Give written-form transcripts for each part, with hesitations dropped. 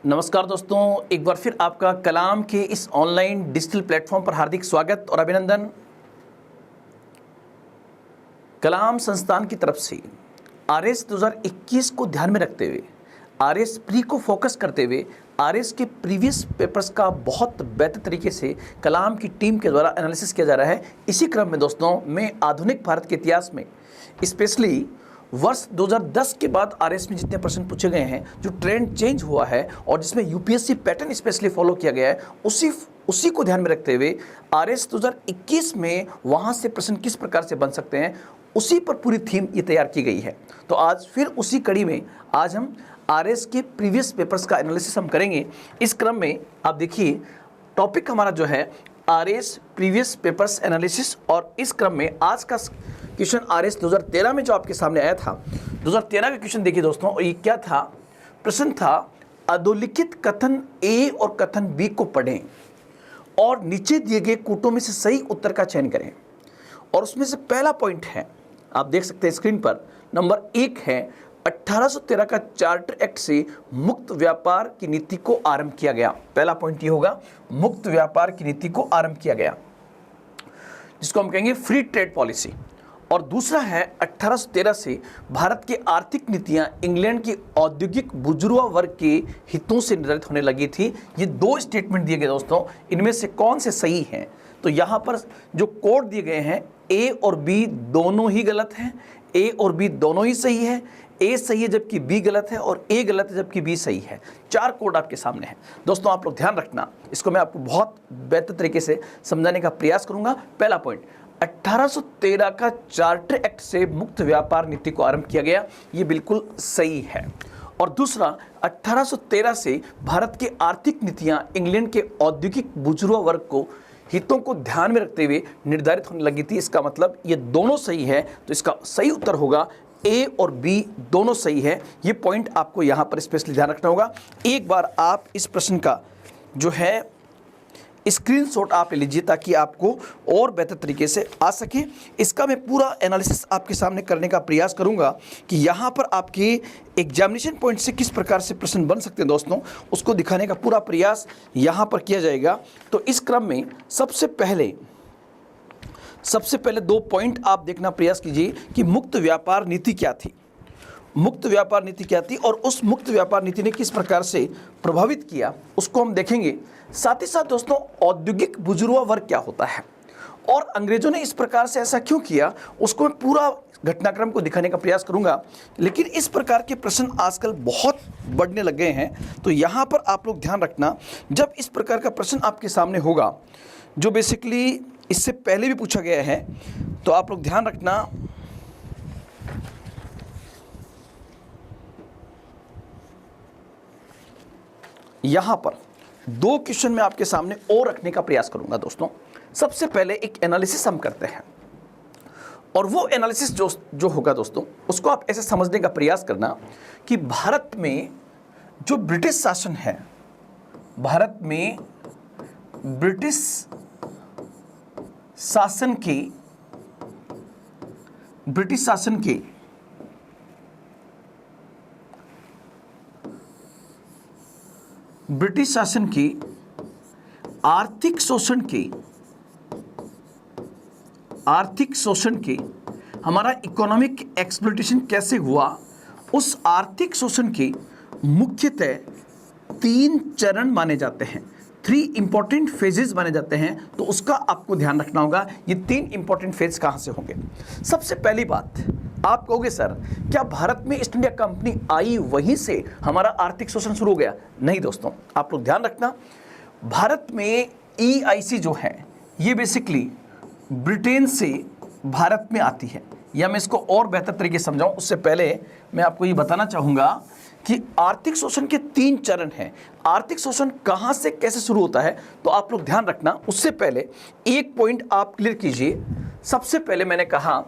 नमस्कार दोस्तों, एक बार फिर आपका कलाम के इस ऑनलाइन डिजिटल प्लेटफॉर्म पर हार्दिक स्वागत और अभिनंदन। कलाम संस्थान की तरफ से आरएस 2021 को ध्यान में रखते हुए, आरएस प्री को फोकस करते हुए आरएस के प्रीवियस पेपर्स का बहुत बेहतर तरीके से कलाम की टीम के द्वारा एनालिसिस किया जा रहा है। इसी क्रम में दोस्तों, मैं आधुनिक भारत के इतिहास में स्पेशली वर्ष 2010 के बाद आरएस में जितने प्रश्न पूछे गए हैं, जो ट्रेंड चेंज हुआ है और जिसमें यूपीएससी पैटर्न स्पेशली फॉलो किया गया है, उसी को ध्यान में रखते हुए आरएस 2021 में वहाँ से प्रश्न किस प्रकार से बन सकते हैं, उसी पर पूरी थीम ये तैयार की गई है। तो आज फिर उसी कड़ी में आज हम आरएस के प्रीवियस पेपर्स का एनालिसिस हम करेंगे। इस क्रम में आप देखिए, टॉपिक हमारा जो है आरएस प्रीवियस पेपर्स एनालिसिस, और इस क्रम में आज का क्वेश्चन आरएस 2013 में जो आपके सामने आया था, 2013 का क्वेश्चन देखिए दोस्तों। और ये क्या था? प्रश्न था अधोलिखित कथन ए और कथन बी को पढ़ें और नीचे दिए गए कूटों में से सही उत्तर का चयन करें। और उसमें से पहला पॉइंट है, आप देख सकते हैं स्क्रीन पर, नंबर 1 है 1813 का चार्टर एक्ट से मुक्त व्यापार की नीति को आरंभ किया गया। पहला पॉइंट ये होगा, मुक्त व्यापार की नीति को आरंभ किया गया, जिसको हम कहेंगे फ्री ट्रेड पॉलिसी। और दूसरा है 1813 से भारत की आर्थिक नीतियां इंग्लैंड के औद्योगिक बुजुर्ग वर्ग के हितों से निर्धारित होने लगी थी। ये दो स्टेटमेंट दिए गए दोस्तों, इनमें से कौन से सही हैं? तो यहाँ पर जो कोड दिए गए हैं, ए और बी दोनों ही गलत हैं, ए और बी दोनों ही सही है। ए सही है जबकि बी गलत है, और ए गलत है जबकि बी सही है। 4 कोड आपके सामने हैं दोस्तों, आप लोग ध्यान रखना। इसको मैं आपको बहुत बेहतर तरीके से समझाने का प्रयास करूंगा। पहला पॉइंट, 1813 का चार्टर एक्ट से मुक्त व्यापार नीति को आरंभ किया गया, ये बिल्कुल सही है। और दूसरा, 1813 से भारत की आर्थिक नीतियां इंग्लैंड के औद्योगिक बुजुर्ग वर्ग को हितों को ध्यान में रखते हुए निर्धारित होने लगी थी। इसका मतलब ये दोनों सही है, तो इसका सही उत्तर होगा ए और बी दोनों सही है। ये पॉइंट आपको यहाँ पर स्पेशली ध्यान रखना होगा। एक बार आप इस प्रश्न का जो है स्क्रीनशॉट आप ले लीजिए, ताकि आपको और बेहतर तरीके से आ सके। इसका मैं पूरा एनालिसिस आपके सामने करने का प्रयास करूंगा कि यहाँ पर आपके एग्जामिनेशन पॉइंट से किस प्रकार से प्रश्न बन सकते हैं दोस्तों, उसको दिखाने का पूरा प्रयास यहाँ पर किया जाएगा। तो इस क्रम में सबसे पहले 2 पॉइंट आप देखना प्रयास कीजिए कि मुक्त व्यापार नीति क्या थी, मुक्त व्यापार नीति क्या थी और उस मुक्त व्यापार नीति ने किस प्रकार से प्रभावित किया, उसको हम देखेंगे। साथ ही साथ दोस्तों, औद्योगिक बुजुर्ग वर्ग क्या होता है और अंग्रेजों ने इस प्रकार से ऐसा क्यों किया, उसको मैं पूरा घटनाक्रम को दिखाने का प्रयास करूंगा। लेकिन इस प्रकार के प्रश्न आजकल बहुत बढ़ने लग गए हैं, तो यहाँ पर आप लोग ध्यान रखना, जब इस प्रकार का प्रश्न आपके सामने होगा, जो बेसिकली इससे पहले भी पूछा गया है, तो आप लोग ध्यान रखना। यहाँ पर 2 क्वेश्चन मैं आपके सामने और रखने का प्रयास करूंगा दोस्तों। सबसे पहले एक एनालिसिस हम करते हैं, और वो एनालिसिस जो होगा दोस्तों, उसको आप ऐसे समझने का प्रयास करना कि भारत में जो ब्रिटिश शासन है, भारत में ब्रिटिश शासन के आर्थिक शोषण के हमारा इकोनॉमिक एक्सप्लॉयटेशन कैसे हुआ, उस आर्थिक शोषण के मुख्यतः 3 चरण माने जाते हैं, 3 इंपॉर्टेंट फेजेस माने जाते हैं। तो उसका आपको ध्यान रखना होगा, ये 3 इंपॉर्टेंट फेज कहाँ से होंगे। सबसे पहली बात, आप कहोगे सर क्या भारत में ईस्ट इंडिया कंपनी आई वहीं से हमारा आर्थिक शोषण शुरू हो गया? नहीं दोस्तों, आप लोग ध्यान रखना, भारत में EIC जो है, ये बेसिकली ब्रिटेन से भारत में आती है। या मैं इसको और बेहतर तरीके से समझाऊं, उससे पहले मैं आपको ये बताना चाहूँगा कि आर्थिक शोषण के 3 चरण हैं। आर्थिक शोषण कहाँ से कैसे शुरू होता है, तो आप लोग ध्यान रखना। उससे पहले एक पॉइंट आप क्लियर कीजिए। सबसे पहले मैंने कहा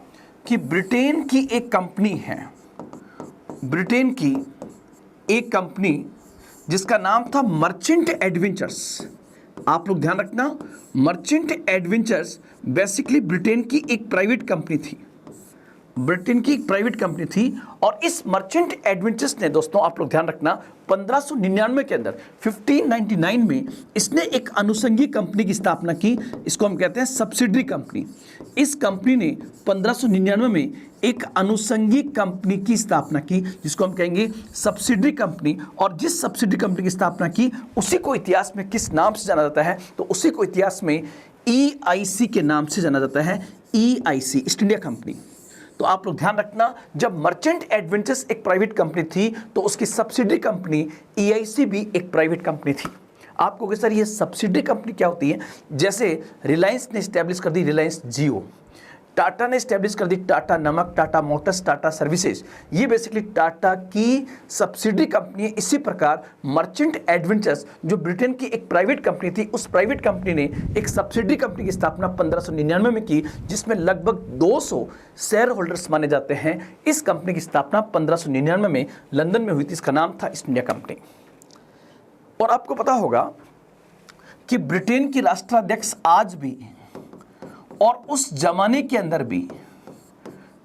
कि ब्रिटेन की एक कंपनी है, ब्रिटेन की एक कंपनी जिसका नाम था मर्चेंट एडवेंचर्स। आप लोग ध्यान रखना, मर्चेंट एडवेंचर्स बेसिकली ब्रिटेन की एक प्राइवेट कंपनी थी। ब्रिटेन की एक प्राइवेट कंपनी थी और इस मर्चेंट एडवेंचर्स ने, दोस्तों आप लोग ध्यान रखना, 1599 के अंदर 1599 में इसने एक अनुषंगी कंपनी की स्थापना की। इसको हम कहते हैं सब्सिडरी कंपनी। इस कंपनी ने 1599 में एक अनुषंगी कंपनी की स्थापना की जिसको हम कहेंगे सब्सिडरी कंपनी। और जिस सब्सिडरी कंपनी की स्थापना की उसी को इतिहास में किस नाम से जाना जाता है? तो उसी को इतिहास में EIC के नाम से जाना जाता है। EIC, east India company. तो आप लोग ध्यान रखना, जब मर्चेंट एडवेंचर्स एक प्राइवेट कंपनी थी तो उसकी सब्सिडरी कंपनी EIC भी एक प्राइवेट कंपनी थी। आप कहोगे सर ये सब्सिडरी कंपनी क्या होती है? जैसे रिलायंस ने स्टैब्लिश कर दी रिलायंस जियो, टाटा ने स्टैब्लिश कर दी टाटा नमक, टाटा मोटर्स, टाटा सर्विसेज, ये बेसिकली टाटा की सब्सिडरी कंपनी है। इसी प्रकार मर्चेंट एडवेंचर्स जो ब्रिटेन की एक प्राइवेट कंपनी थी, उस प्राइवेट कंपनी ने एक सब्सिडरी कंपनी की स्थापना 1599 में की जिसमें लगभग 200 शेयर होल्डर्स माने जाते हैं। इस कंपनी की स्थापना 1599 में लंदन में हुई थी। इसका नाम था ईस्ट इंडिया कंपनी। और आपको पता होगा कि ब्रिटेन की राष्ट्राध्यक्ष आज भी और उस जमाने के अंदर भी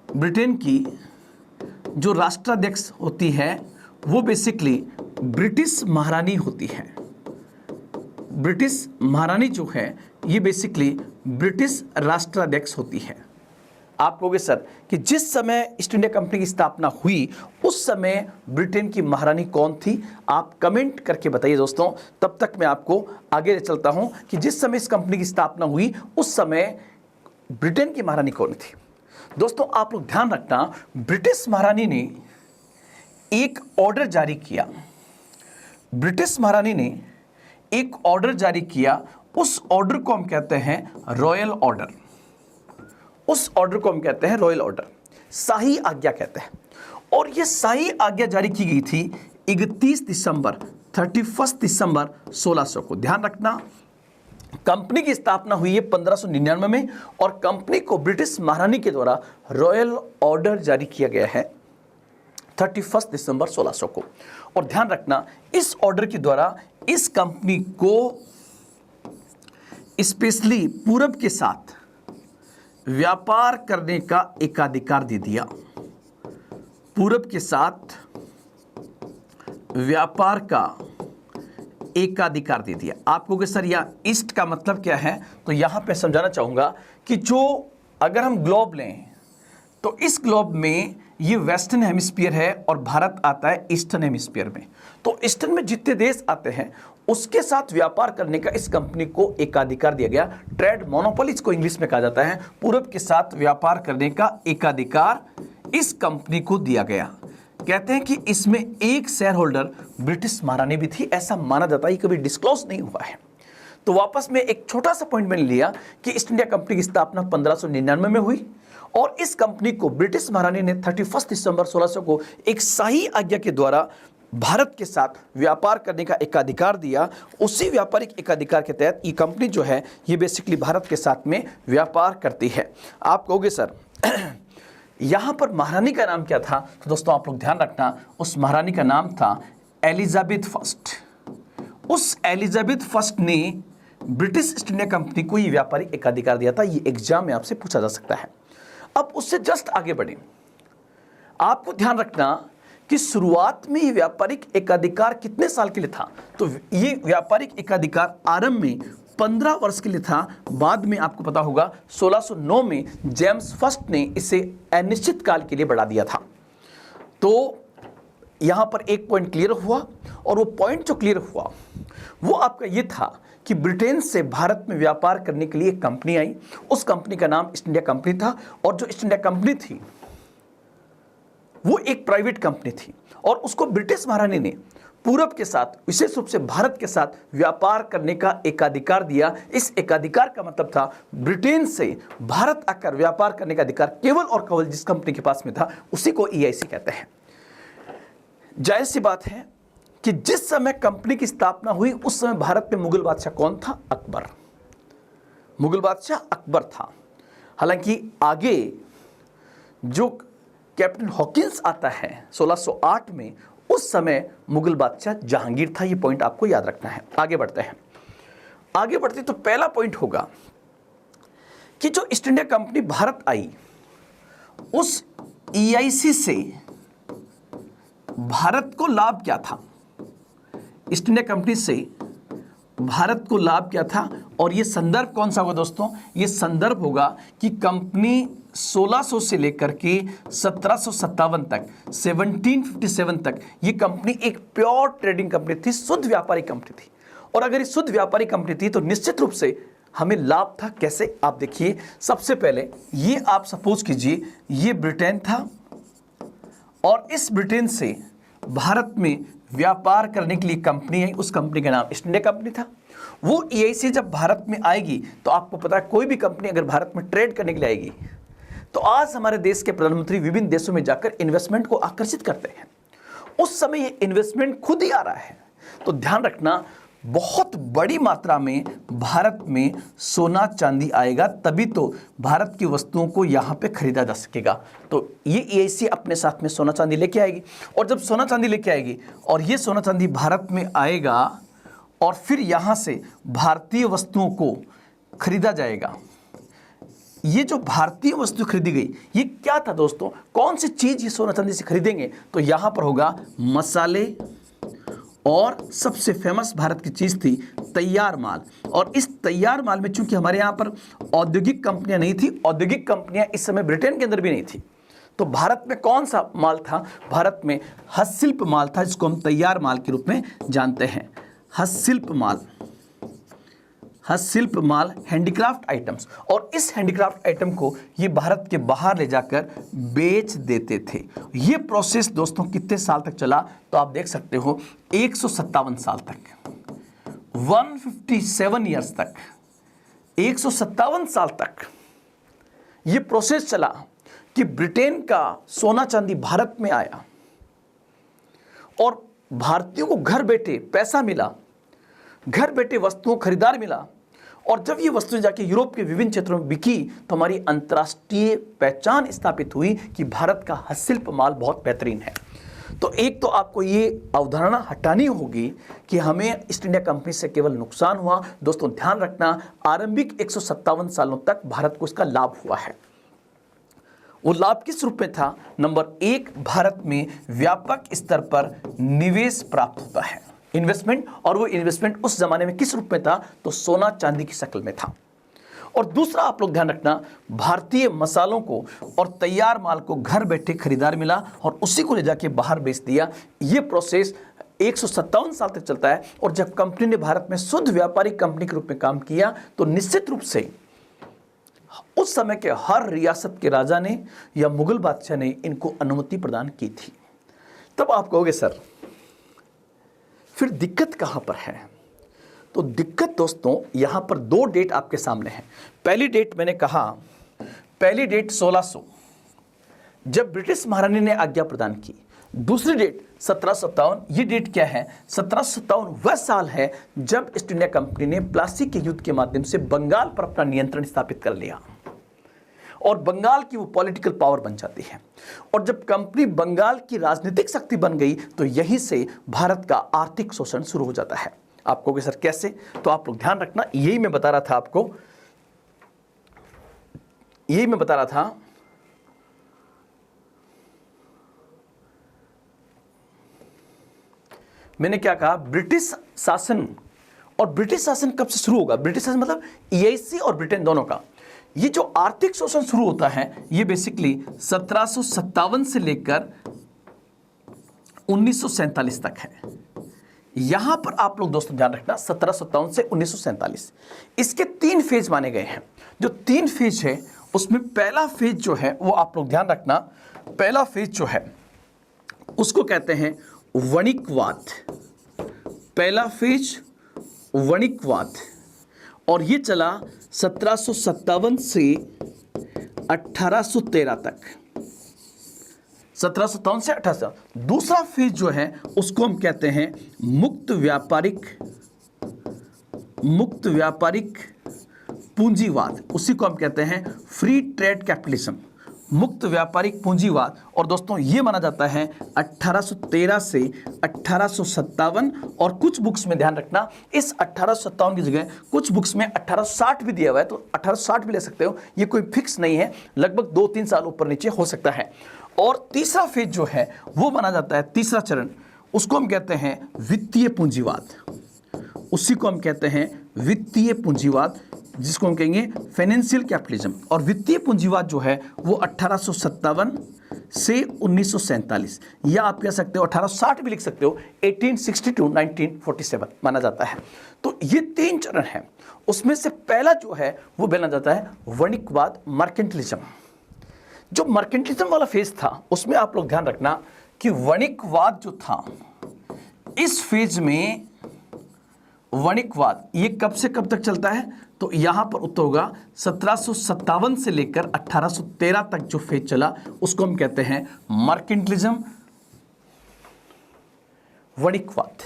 ब्रिटेन की जो राष्ट्राध्यक्ष होती है वो बेसिकली ब्रिटिश महारानी होती है। ब्रिटिश महारानी जो है ये बेसिकली ब्रिटिश राष्ट्राध्यक्ष होती है। आप कहोगे सर कि जिस समय ईस्ट इंडिया कंपनी की स्थापना हुई उस समय ब्रिटेन की महारानी कौन थी? आप कमेंट करके बताइए दोस्तों। तब तक मैं आपको आगे चलता हूं कि जिस समय इस कंपनी की स्थापना हुई उस समय ब्रिटेन की महारानी कौन थी। दोस्तों आप लोग ध्यान रखना, ब्रिटिश महारानी ने एक ऑर्डर जारी किया। ब्रिटिश महारानी ने एक ऑर्डर जारी किया। उस ऑर्डर को हम कहते हैं रॉयल ऑर्डर। उस ऑर्डर को हम कहते हैं रॉयल ऑर्डर, शाही आज्ञा कहते हैं। और यह शाही आज्ञा जारी की गई थी 31 दिसंबर 1600 को। ध्यान रखना, कंपनी की स्थापना हुई है 1599 में और कंपनी को ब्रिटिश महारानी के द्वारा रॉयल ऑर्डर जारी किया गया है 31 दिसंबर 1600 को। और ध्यान रखना, इस ऑर्डर के द्वारा इस कंपनी को स्पेशली पूरब के साथ व्यापार करने का एकाधिकार दे दिया। पूरब के साथ व्यापार का एकाधिकार दे दिया। आप कहोगे सर या ईस्ट का मतलब क्या है? तो यहां पे समझाना चाहूंगा कि जो अगर हम ग्लोब लें तो इस ग्लोब में ये वेस्टर्न हेमिस्फीयर है और भारत आता है ईस्टर्न हेमिस्फीयर में। तो ईस्टर्न में जितने देश आते हैं उसके साथ व्यापार करने का इस कंपनी को एकाधिकार दिया गया। ट्रेड मोनोपोली इसको इंग्लिश में कहा जाता है। पूरब के साथ व्यापार करने का एकाधिकार इस कंपनी को दिया गया। कहते हैं कि इसमें एक शेयर होल्डर ब्रिटिश महारानी भी थी, ऐसा माना जाता है। ये कभी डिस्क्लोज नहीं हुआ है। तो वापस में एक छोटा सा पॉइंट मैंने लिया कि ईस्ट इंडिया कंपनी की स्थापना 1599 में हुई और इस कंपनी को ब्रिटिश महारानी ने 31 दिसंबर 1600 को एक शाही आज्ञा के द्वारा भारत के साथ व्यापार करने का एकाधिकार दिया। उसी व्यापारिक एकाधिकार के तहत ये कंपनी जो है ये बेसिकली भारत के साथ में व्यापार करती है। आप कहोगे सर यहाँ पर महारानी का नाम क्या था? तो दोस्तों आप लोग ध्यान रखना, उस महारानी का नाम था एलिजाबेथ फर्स्ट। उस एलिजाबेथ फर्स्ट ने ब्रिटिश ईस्ट इंडिया कंपनी को ये व्यापारिक एकाधिकार दिया था। ये एग्जाम में आपसे पूछा जा सकता है। अब उससे जस्ट आगे बढ़े, आपको ध्यान रखना कि शुरुआत में ये व्यापारिक एकाधिकार कितने साल के लिए था? तो ये व्यापारिक एकाधिकार आरंभ में 15 वर्ष के लिए था। बाद में आपको पता होगा 1609 में जेम्स फर्स्ट ने इसे अनिश्चित काल के लिए बढ़ा दिया था। तो यहाँ पर एक पॉइंट क्लियर हुआ और वो पॉइंट जो क्लियर हुआ वो आपका ये था कि ब्रिटेन से भारत में व्यापार करने के लिए एक कंपनी आई। उस कंपनी का नाम ईस्ट इंडिया कंपनी था और जो ईस्ट इंडिया कंपनी थी वो एक प्राइवेट कंपनी थी और उसको ब्रिटिश महारानी ने पूरब के साथ, विशेष रूप से भारत के साथ व्यापार करने का एकाधिकार दिया। इस एकाधिकार का मतलब था ब्रिटेन से भारत आकर व्यापार करने का अधिकार केवल और केवल जिस कंपनी के पास में था उसी को EIC कहते हैं। जाहिर सी बात है कि जिस समय कंपनी की स्थापना हुई उस समय भारत में मुगल बादशाह कौन था? अकबर। मुगल बादशाह अकबर था। हालांकि आगे जो कैप्टन हॉकिंस आता है 1608 में, उस समय मुगल बादशाह जहांगीर था। ये पॉइंट आपको याद रखना है। आगे बढ़ते हैं। आगे बढ़ते तो पहला पॉइंट होगा कि जो ईस्ट इंडिया कंपनी भारत आई उस EIC से भारत को लाभ क्या था? ईस्ट इंडिया कंपनी से भारत को लाभ क्या था? और ये संदर्भ कौन सा होगा दोस्तों? ये संदर्भ होगा कि कंपनी 1600 से लेकर के 1757 तक, 1757 तक ये कंपनी एक प्योर ट्रेडिंग कंपनी थी, शुद्ध व्यापारी कंपनी थी। और अगर ये शुद्ध व्यापारी कंपनी थी तो निश्चित रूप से हमें लाभ था। कैसे? आप देखिए, सबसे पहले ये आप सपोज कीजिए ये ब्रिटेन था और इस ब्रिटेन से भारत में व्यापार करने के लिए कंपनी आई, उस कंपनी का नाम ईस्ट इंडिया कंपनी था। वो EIC जब भारत में आएगी तो आपको पता है कोई भी कंपनी अगर भारत में ट्रेड करने के लिए आएगी तो आज हमारे देश के प्रधानमंत्री विभिन्न देशों में जाकर इन्वेस्टमेंट को आकर्षित करते हैं। उस समय ये इन्वेस्टमेंट खुद ही आ रहा है। तो ध्यान रखना, बहुत बड़ी मात्रा में भारत में सोना चांदी आएगा, तभी तो भारत की वस्तुओं को यहाँ पे खरीदा जा सकेगा। तो ये EIC अपने साथ में सोना चांदी लेके आएगी, और जब सोना चांदी लेके आएगी और ये सोना चांदी भारत में आएगा और फिर यहाँ से भारतीय वस्तुओं को खरीदा जाएगा। ये जो भारतीय वस्तु खरीदी गई ये क्या था दोस्तों? कौन सी चीज़ ये सोना चांदी से खरीदेंगे? तो यहाँ पर होगा मसाले, और सबसे फेमस भारत की चीज़ थी तैयार माल। और इस तैयार माल में चूंकि हमारे यहाँ पर औद्योगिक कंपनियां नहीं थी, औद्योगिक कंपनियां इस समय ब्रिटेन के अंदर भी नहीं थी, तो भारत में कौन सा माल था? भारत में हस्तशिल्प माल था, जिसको हम तैयार माल के रूप में जानते हैं। हस्तशिल्प माल, हस्तशिल्प माल, हैंडीक्राफ्ट आइटम्स। और इस हैंडीक्राफ्ट आइटम को ये भारत के बाहर ले जाकर बेच देते थे। ये प्रोसेस दोस्तों कितने साल तक चला? तो आप देख सकते हो 157 साल तक, 157 ईयर्स तक, 157 साल तक ये प्रोसेस चला कि ब्रिटेन का सोना चांदी भारत में आया और भारतीयों को घर बैठे पैसा मिला, घर बैठे वस्तुओं खरीदार मिला। और जब ये वस्तुएं जाके यूरोप के विभिन्न क्षेत्रों में बिकी तो हमारी अंतर्राष्ट्रीय पहचान स्थापित हुई कि भारत का हस्तशिल्प माल बहुत बेहतरीन है। तो एक तो आपको ये अवधारणा हटानी होगी कि हमें ईस्ट इंडिया कंपनी से केवल नुकसान हुआ। दोस्तों ध्यान रखना, आरंभिक 157 सालों तक भारत को इसका लाभ हुआ है। वो लाभ किस रूप में था? नंबर 1, भारत में व्यापक स्तर पर निवेश प्राप्त होता है, इन्वेस्टमेंट। और वो इन्वेस्टमेंट उस जमाने में किस रूप में था? तो सोना चांदी की शक्ल में था। और दूसरा आप लोग ध्यान रखना, भारतीय मसालों को और तैयार माल को घर बैठे खरीदार मिला और उसी को ले जाके बाहर बेच दिया। ये प्रोसेस 157 साल तक चलता है। और जब कंपनी ने भारत में शुद्ध व्यापारिक कंपनी के रूप में काम किया तो निश्चित रूप से उस समय के हर रियासत के राजा ने या मुगल बादशाह ने इनको अनुमति प्रदान की थी। तब आप कहोगे सर फिर दिक्कत कहां पर है? तो दिक्कत दोस्तों यहां पर 2 डेट आपके सामने है। पहली डेट मैंने कहा, पहली डेट 1600 जब ब्रिटिश महारानी ने आज्ञा प्रदान की। दूसरी डेट 1757। ये डेट क्या है? 1757 वह साल है जब ईस्ट इंडिया कंपनी ने प्लासी के युद्ध के माध्यम से बंगाल पर अपना नियंत्रण स्थापित कर लिया और बंगाल की वो पॉलिटिकल पावर बन जाती है। और जब कंपनी बंगाल की राजनीतिक शक्ति बन गई तो यहीं से भारत का आर्थिक शोषण शुरू हो जाता है। आप कहोगे सर कैसे? तो आप लोग ध्यान रखना, यही मैं बता रहा था आपको, यही मैं बता रहा था। मैंने क्या कहा? ब्रिटिश शासन। और ब्रिटिश शासन कब से शुरू होगा? ब्रिटिश शासन मतलब EIC और ब्रिटेन दोनों का। ये जो आर्थिक शोषण शुरू होता है ये बेसिकली 1757 से लेकर 1947 तक है। यहां पर आप लोग दोस्तों ध्यान रखना, 1757 से 1947 इसके 3 फेज माने गए हैं। जो 3 फेज है उसमें पहला फेज जो है वो आप लोग ध्यान रखना, पहला फेज जो है उसको कहते हैं वणिकवाद। पहला फेज वणिकवाद, और ये चला 1757 से 1813 तक, 1757 से 1813। दूसरा फेज जो है उसको हम कहते हैं मुक्त व्यापारिक पूंजीवाद। उसी को हम कहते हैं फ्री ट्रेड कैपिटलिज्म, मुक्त व्यापारिक पूंजीवाद। और दोस्तों ये माना जाता है 1813 से 1857। और कुछ बुक्स में ध्यान रखना, इस 1857 की जगह कुछ बुक्स में 1860 भी दिया हुआ है, तो 1860 भी ले सकते हो। ये कोई फिक्स नहीं है, लगभग 2-3 साल ऊपर नीचे हो सकता है। और तीसरा फेज जो है वो माना जाता है, तीसरा चरण, उसको हम कहते हैं वित्तीय पूंजीवाद। उसी को हम कहते हैं वित्तीय पूंजीवाद, जिसको हम कहेंगे फाइनेंशियल कैपिटलिज्म। और वित्तीय पूंजीवाद जो है वो 1857 से 1947, या आप कह सकते हो 1860 भी लिख सकते हो, 1860 to 1947 माना जाता है। तो ये 3 चरण हैं। उसमें से पहला जो है वो माना जाता है वणिकवाद, मर्केंटिलिज्म। जो मर्केंटिलिज्म वाला फेज था उसमें आप लोग ध्यान रखना कि वणिकवाद जो था, इस फेज में वणिकवाद ये कब से कब तक चलता है, तो यहां पर उत्तर होगा 1757 से लेकर 1813 तक जो फेज चला उसको हम कहते हैं मर्केंटिलिज्म, वणिकवाद।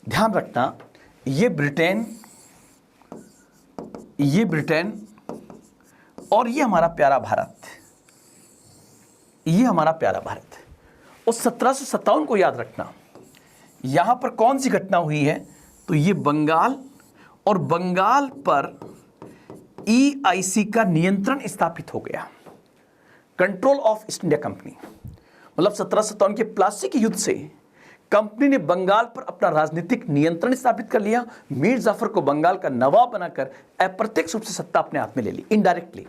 ध्यान रखना ये ब्रिटेन और ये हमारा प्यारा भारत, ये हमारा प्यारा भारत। उस 1757 को याद रखना। यहां पर कौन सी घटना हुई है, तो ये बंगाल, और बंगाल पर EIC का नियंत्रण स्थापित हो गया, control of east India company. मतलब 1757 के प्लासी के युद्ध से कंपनी ने बंगाल पर अपना राजनीतिक नियंत्रण स्थापित कर लिया। मीर जाफर को बंगाल का नवाब बनाकर अप्रत्यक्ष रूप से सत्ता अपने हाथ में ले ली, इनडायरेक्टली।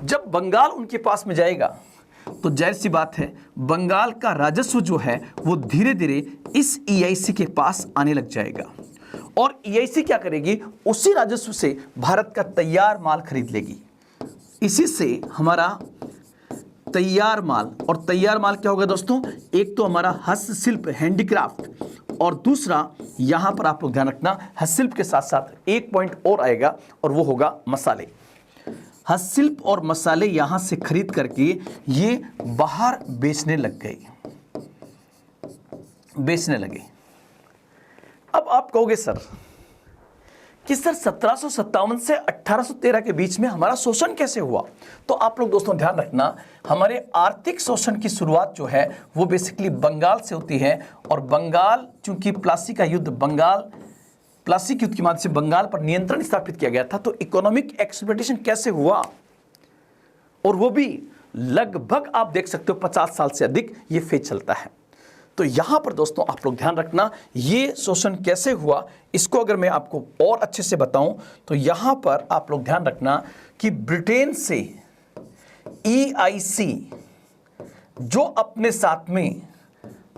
जब बंगाल उनके पास में जाएगा तो जाहिर सी बात है बंगाल का राजस्व जो है वो धीरे धीरे इस EIC के पास आने लग जाएगा, और EIC क्या करेगी, उसी राजस्व से भारत का तैयार माल खरीद लेगी। इसी से हमारा तैयार माल, और तैयार माल क्या होगा दोस्तों, एक तो हमारा हस्तशिल्प, हैंडीक्राफ्ट, और दूसरा यहां पर आप लोग ध्यान रखना हस्तशिल्प के साथ साथ एक पॉइंट और आएगा, और वो होगा मसाले। हस्तशिल्प और मसाले यहां से खरीद करके ये बाहर बेचने लगे। अब आप कहोगे सर कि सर 1757 से 1813 के बीच में हमारा शोषण कैसे हुआ, तो आप लोग दोस्तों ध्यान रखना, हमारे आर्थिक शोषण की शुरुआत जो है वो बेसिकली बंगाल से होती है। और बंगाल, चूंकि प्लासी के युद्ध के माध्यम से बंगाल पर नियंत्रण स्थापित किया गया था, तो इकोनॉमिक एक्सप्लॉयटेशन कैसे हुआ, और वो भी लगभग आप देख सकते हो 50 साल से अधिक ये फेज चलता है। तो यहां पर दोस्तों आप लोग ध्यान रखना ये शोषण कैसे हुआ, इसको अगर मैं आपको और अच्छे से बताऊं तो यहां पर आप लोग ध्यान रखना कि ब्रिटेन से EIC जो अपने साथ में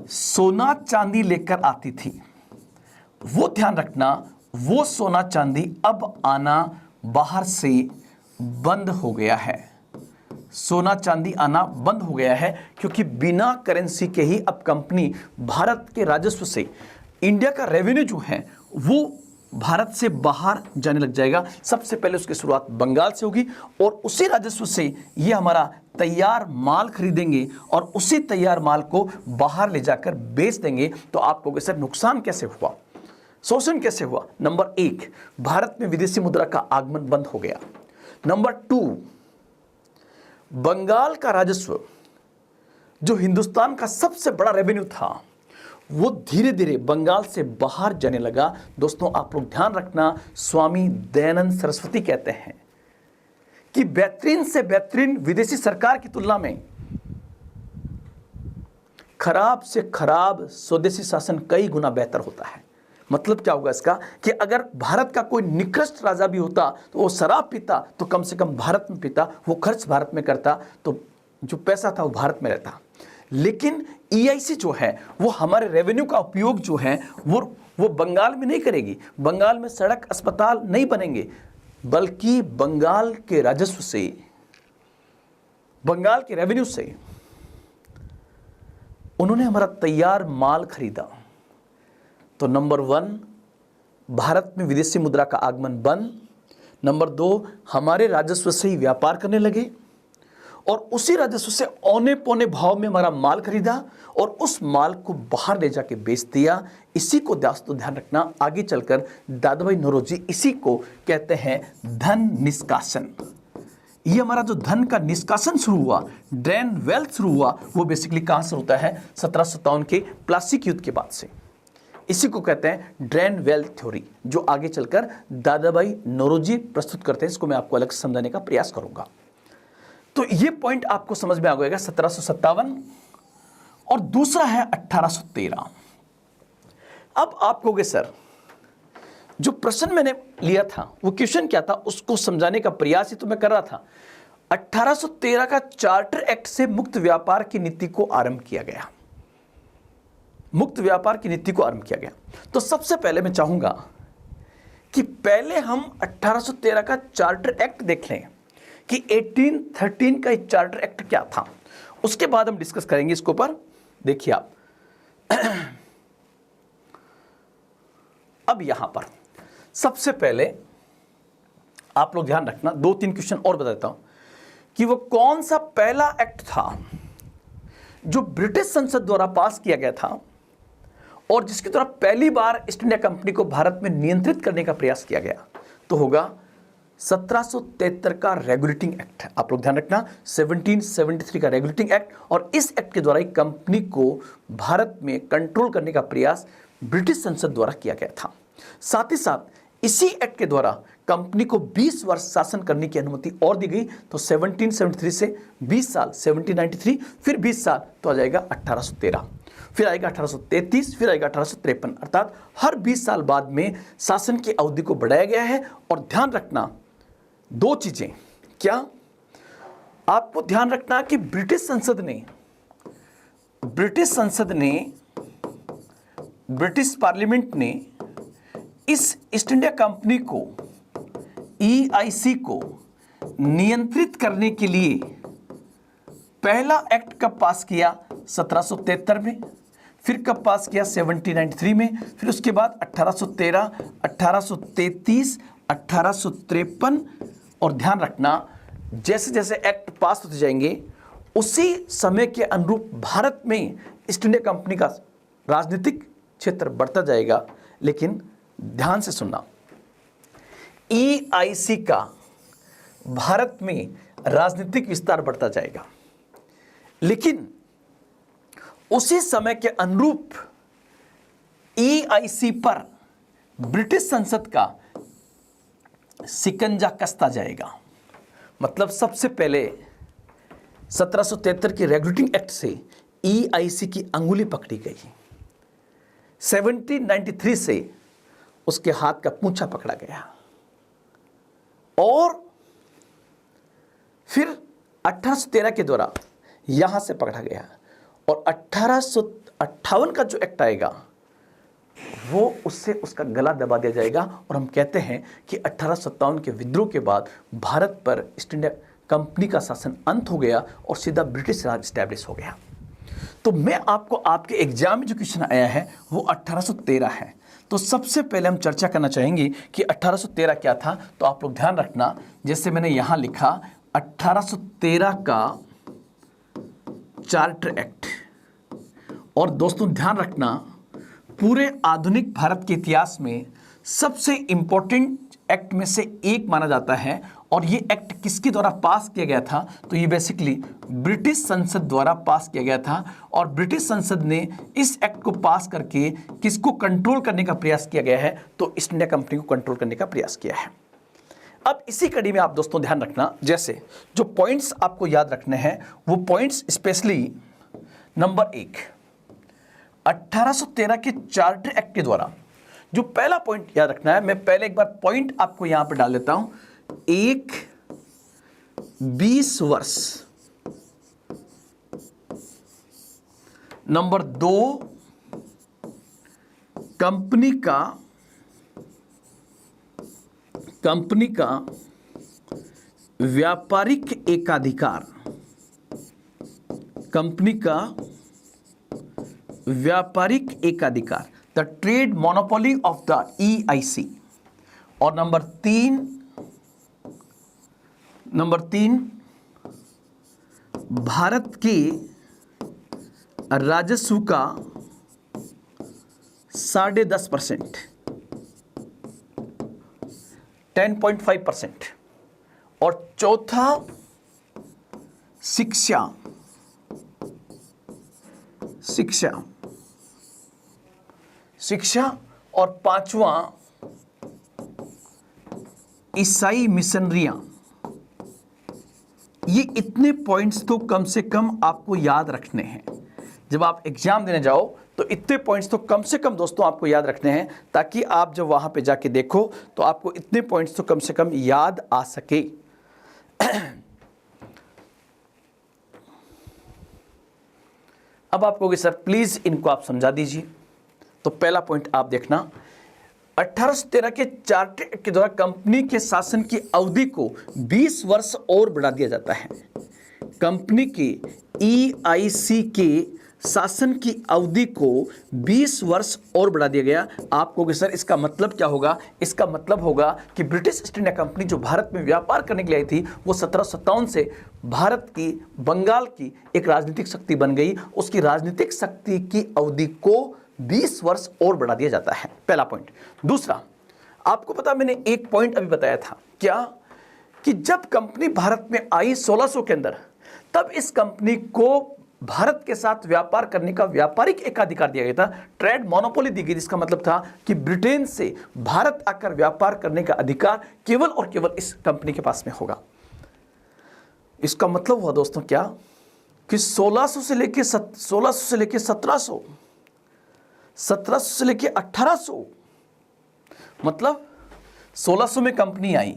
सोना चांदी लेकर आती थी, वो ध्यान रखना वो सोना चांदी अब आना बाहर से बंद हो गया है। सोना चांदी आना बंद हो गया है, क्योंकि बिना करेंसी के ही अब कंपनी भारत के राजस्व से, इंडिया का रेवेन्यू जो है वो भारत से बाहर जाने लग जाएगा। सबसे पहले उसकी शुरुआत बंगाल से होगी, और उसी राजस्व से ये हमारा तैयार माल खरीदेंगे और उसी तैयार माल को बाहर ले जाकर बेच देंगे। तो आप कहोगे सर नुकसान कैसे हुआ, शोषण कैसे हुआ। नंबर 1, भारत में विदेशी मुद्रा का आगमन बंद हो गया। नंबर 2, बंगाल का राजस्व जो हिंदुस्तान का सबसे बड़ा रेवेन्यू था वो धीरे धीरे बंगाल से बाहर जाने लगा। दोस्तों आप लोग ध्यान रखना, स्वामी दयानंद सरस्वती कहते हैं कि बेहतरीन से बेहतरीन विदेशी सरकार की तुलना में खराब से खराब स्वदेशी शासन कई गुना बेहतर होता है। मतलब क्या होगा इसका, कि अगर भारत का कोई निकृष्ट राजा भी होता तो वो शराब पीता तो कम से कम भारत में पीता, वो खर्च भारत में करता, तो जो पैसा था वो भारत में रहता। लेकिन EIC जो है वो हमारे रेवेन्यू का उपयोग जो है वो बंगाल में नहीं करेगी। बंगाल में सड़क अस्पताल नहीं बनेंगे, बल्कि बंगाल के राजस्व से, बंगाल के रेवेन्यू से उन्होंने हमारा तैयार माल खरीदा। तो नंबर 1, भारत में विदेशी मुद्रा का आगमन बंद। नंबर 2, हमारे राजस्व से ही व्यापार करने लगे, और उसी राजस्व से औने पौने भाव में हमारा माल खरीदा और उस माल को बाहर ले जाके बेच दिया। इसी को दोस्तों ध्यान रखना, आगे चलकर दादाभाई नौरोजी इसी को कहते हैं धन निष्कासन। ये हमारा जो धन का निष्कासन शुरू हुआ, ड्रेन वेल्थ शुरू हुआ, वो बेसिकली कहां से होता है, 1757 के प्लासी युद्ध के बाद से। इसी को कहते हैं ड्रेन वेल्थ थ्योरी, जो आगे चलकर दादाभाई नौरोजी प्रस्तुत करते हैं। इसको मैं आपको अलग से समझाने का प्रयास करूंगा। तो ये पॉइंट आपको समझ में आ गएगा 1757 और दूसरा है 1813। अब आप कहोगे सर जो प्रश्न मैंने लिया था वो क्वेश्चन क्या था, उसको समझाने का प्रयास ही तो मैं कर रहा था। 1813 का चार्टर एक्ट से मुक्त व्यापार की नीति को आरंभ किया गया, मुक्त व्यापार की नीति को आरंभ किया गया। तो सबसे पहले मैं चाहूंगा कि पहले हम 1813 का चार्टर एक्ट देख लें कि 1813 का चार्टर एक्ट क्या था, उसके बाद हम डिस्कस करेंगे इसके ऊपर। देखिए आप अब यहां पर सबसे पहले आप लोग ध्यान रखना, 2-3 क्वेश्चन और बता देता हूं कि वो कौन सा पहला एक्ट था जो ब्रिटिश संसद द्वारा पास किया गया था और जिसके द्वारा पहली बार ईस्ट इंडिया कंपनी को भारत में नियंत्रित करने का प्रयास किया गया। तो होगा 1773 का रेगुलेटिंग एक्ट। आप लोग ध्यान रखना, 1773 का रेगुलेटिंग एक्ट, और इस एक्ट के द्वारा ही कंपनी को भारत में कंट्रोल करने का प्रयास ब्रिटिश संसद द्वारा किया गया था। साथ ही साथ इसी एक्ट के द्वारा कंपनी को 20 वर्ष शासन करने की अनुमति और दी गई। तो 1773 से 20 साल 1793, फिर 20 साल तो आ जाएगा 1813, फिर आएगा 1833, फिर आएगा 1853, अर्थात हर 20 साल बाद में शासन की अवधि को बढ़ाया गया है। और ध्यान रखना 2 चीजें, क्या आपको ध्यान रखना कि ब्रिटिश पार्लियामेंट ने इस ईस्ट इंडिया कंपनी को, EIC को नियंत्रित करने के लिए पहला एक्ट कब पास किया? 1773 में, फिर कब पास किया? 1793 में, फिर उसके बाद 1813, 1833, 1853। और ध्यान रखना जैसे जैसे एक्ट पास होते जाएंगे उसी समय के अनुरूप भारत में ईस्ट इंडिया कंपनी का राजनीतिक क्षेत्र बढ़ता जाएगा। लेकिन ध्यान से सुनना, EIC का भारत में राजनीतिक विस्तार बढ़ता जाएगा, लेकिन उसी समय के अनुरूप EIC पर ब्रिटिश संसद का शिकंजा कसता जाएगा। मतलब सबसे पहले 1773 के रेगुलेटिंग एक्ट से EIC की अंगुली पकड़ी गई, 1793 से उसके हाथ का पूंछा पकड़ा गया, और फिर 1813 के द्वारा यहां से पकड़ा गया, और 1858 का जो एक्ट आएगा वो उससे उसका गला दबा दिया जाएगा। और हम कहते हैं कि 1857 के विद्रोह के बाद भारत पर ईस्ट इंडिया कंपनी का शासन अंत हो गया और सीधा ब्रिटिश राज स्टैब्लिश हो गया। तो मैं आपको आपके एग्जाम में जो क्वेश्चन आया है वो 1813 है। तो सबसे पहले हम चर्चा करना चाहेंगे कि 1813 क्या था। तो आप लोग ध्यान रखना, जैसे मैंने यहां लिखा 1813 का चार्टर एक्ट। और दोस्तों ध्यान रखना, पूरे आधुनिक भारत के इतिहास में सबसे इंपॉर्टेंट एक्ट में से एक माना जाता है। और ये एक्ट किसके द्वारा पास किया गया था? तो ये बेसिकली ब्रिटिश संसद द्वारा पास किया गया था। और ब्रिटिश संसद ने इस एक्ट को पास करके किसको कंट्रोल करने का प्रयास किया गया है? तो ईस्ट इंडिया कंपनी को कंट्रोल करने का प्रयास किया है। अब इसी कड़ी में आप दोस्तों ध्यान रखना, जैसे जो पॉइंट्स आपको याद रखने हैं वो पॉइंट्स स्पेशली नंबर 1, 1813 के चार्टर एक्ट के द्वारा जो पहला पॉइंट याद रखना है, मैं पहले एक बार पॉइंट आपको यहां पर डाल देता हूं। 1, 20 वर्ष। नंबर 2, कंपनी का व्यापारिक एकाधिकार, कंपनी का व्यापारिक एकाधिकार, the trade monopoly of the EIC। और नंबर 3 भारत के राजस्व का 10.5%, 10.5%। और चौथा शिक्षा और पांचवा ईसाई मिशनरियां ये इतने पॉइंट्स तो कम से कम आपको याद रखने हैं। जब आप एग्जाम देने जाओ तो इतने पॉइंट्स तो कम से कम दोस्तों आपको याद रखने हैं, ताकि आप जब वहां पे जाके देखो तो आपको इतने पॉइंट्स तो कम से कम याद आ सके। अब आप कहोगे सर प्लीज इनको आप समझा दीजिए। तो पहला पॉइंट आप देखना, 1813 के चार्टर एक्ट के द्वारा कंपनी के शासन की अवधि को 20 वर्ष और बढ़ा दिया जाता है। कंपनी के EIC के शासन की अवधि को 20 वर्ष और बढ़ा दिया गया। आप कहोगे सर इसका मतलब क्या होगा? इसका मतलब होगा कि ब्रिटिश ईस्ट इंडिया कंपनी जो भारत में व्यापार करने के लिए आई थी, वो 1757 से भारत की, बंगाल की एक राजनीतिक शक्ति बन गई। उसकी राजनीतिक शक्ति की अवधि को 20 वर्ष और बढ़ा दिया जाता है। पहला पॉइंट। दूसरा, आपको पता मैंने एक पॉइंट अभी बताया था, क्या कि जब कंपनी भारत में आई 1600 के अंदर, तब इस कंपनी को भारत के साथ व्यापार करने का व्यापारिक एकाधिकार दिया गया था, ट्रेड मोनोपोली दी गई, जिसका मतलब था कि ब्रिटेन से भारत आकर व्यापार करने का अधिकार केवल और केवल इस कंपनी के पास में होगा। इसका मतलब हुआ दोस्तों क्या कि 1600 से लेके 1700, 1700 से लेके 1800, मतलब 1600 में कंपनी आई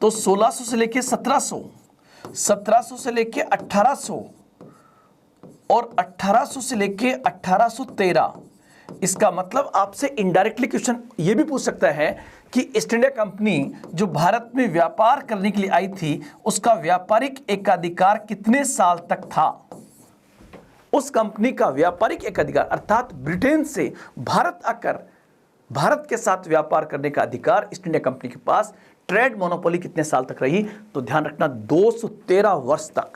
तो 1600 से लेके 1700, 1700 से लेके 1800 और 1800 से लेके 1813। इसका मतलब आपसे इनडायरेक्टली क्वेश्चन ये भी पूछ सकता है कि ईस्ट इंडिया कंपनी जो भारत में व्यापार करने के लिए आई थी, उसका व्यापारिक एकाधिकार कितने साल तक था? उस कंपनी का व्यापारिक एकाधिकार अर्थात ब्रिटेन से भारत आकर भारत के साथ व्यापार करने का अधिकार ईस्ट इंडिया कंपनी के पास, ट्रेड मोनोपोली कितने साल तक रही? तो ध्यान रखना 213 वर्ष तक।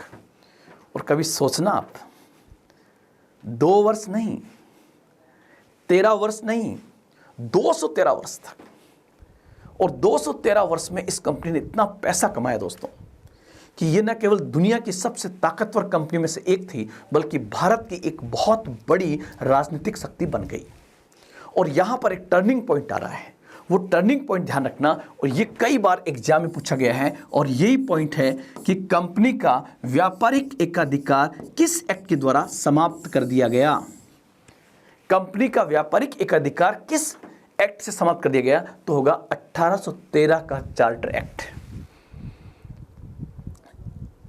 और कभी सोचना आप, 2 वर्ष नहीं, 13 वर्ष नहीं, 213 वर्ष तक। और 213 वर्ष में इस कंपनी ने इतना पैसा कमाया दोस्तों कि ये न केवल दुनिया की सबसे ताकतवर कंपनी में से एक थी, बल्कि भारत की एक बहुत बड़ी राजनीतिक शक्ति बन गई। और यहां पर एक टर्निंग पॉइंट आ रहा है, वो टर्निंग पॉइंट ध्यान रखना, और ये कई बार एग्जाम में पूछा गया है। और यही पॉइंट है कि कंपनी का व्यापारिक एकाधिकार किस एक्ट के द्वारा समाप्त कर दिया गया? कंपनी का व्यापारिक एकाधिकार किस एक्ट से समाप्त कर दिया गया? तो होगा 1813 का चार्टर एक्ट।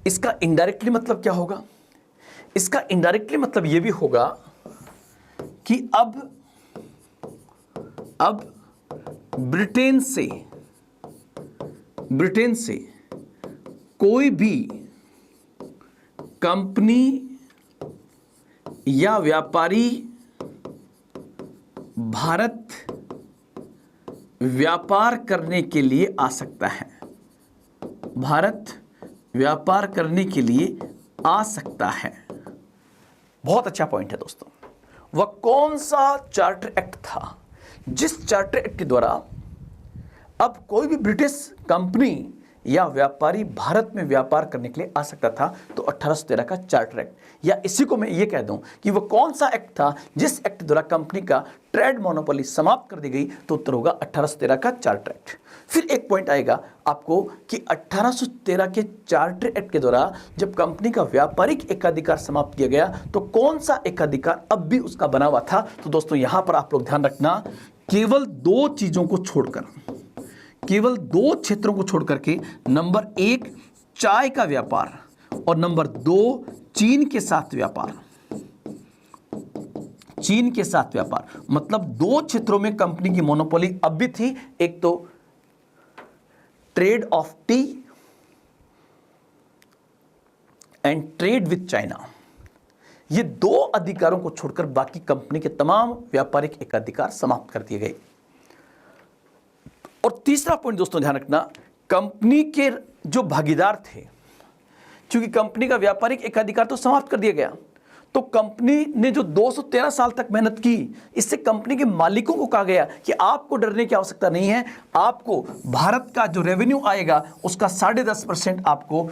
इसका इनडायरेक्टली मतलब क्या होगा? इसका इनडायरेक्टली मतलब यह भी होगा कि अब ब्रिटेन से कोई भी कंपनी या व्यापारी भारत व्यापार करने के लिए आ सकता है। भारत व्यापार करने के लिए आ सकता है। बहुत अच्छा पॉइंट है दोस्तों। वह कौन सा चार्टर एक्ट था जिस चार्टर एक्ट के द्वारा अब कोई भी ब्रिटिश कंपनी या व्यापारी भारत में व्यापार करने के लिए आ सकता था? तो 1813 का चार्टर एक्ट, या इसी को मैं ये कह दूं कि वह कौन सा एक्ट था जिस एक्ट द्वारा कंपनी का ट्रेड मोनोपोली समाप्त कर दी गई? तो उत्तर होगा 1813 का चार्टर एक्ट। फिर एक पॉइंट आएगा आपको कि 1813 के चार्टर एक्ट के द्वारा जब कंपनी का व्यापारिक एकाधिकार समाप्त किया गया, तो कौन सा एकाधिकार अब भी उसका बना हुआ था? तो दोस्तों यहां पर आप लोग ध्यान रखना, केवल 2 चीजों को छोड़कर, केवल 2 क्षेत्रों को छोड़ करके, नंबर 1 चाय का व्यापार और नंबर 2 चीन के साथ व्यापार। चीन के साथ व्यापार मतलब 2 क्षेत्रों में कंपनी की मोनोपोली अब भी थी। एक तो trade off T and trade with China. ये 2 अधिकारों को छोड़कर बाकी कंपनी के तमाम व्यापारिक एकाधिकार समाप्त कर दिए गए। और तीसरा पॉइंट दोस्तों ध्यान रखना, कंपनी के जो भागीदार थे, क्योंकि कंपनी का व्यापारिक एकाधिकार तो समाप्त कर दिया गया, तो कंपनी ने जो 213 साल तक मेहनत की, इससे कंपनी के मालिकों को कहा गया कि आपको डरने की आवश्यकता नहीं है। आपको भारत का जो रेवेन्यू आएगा उसका 10.5% आपको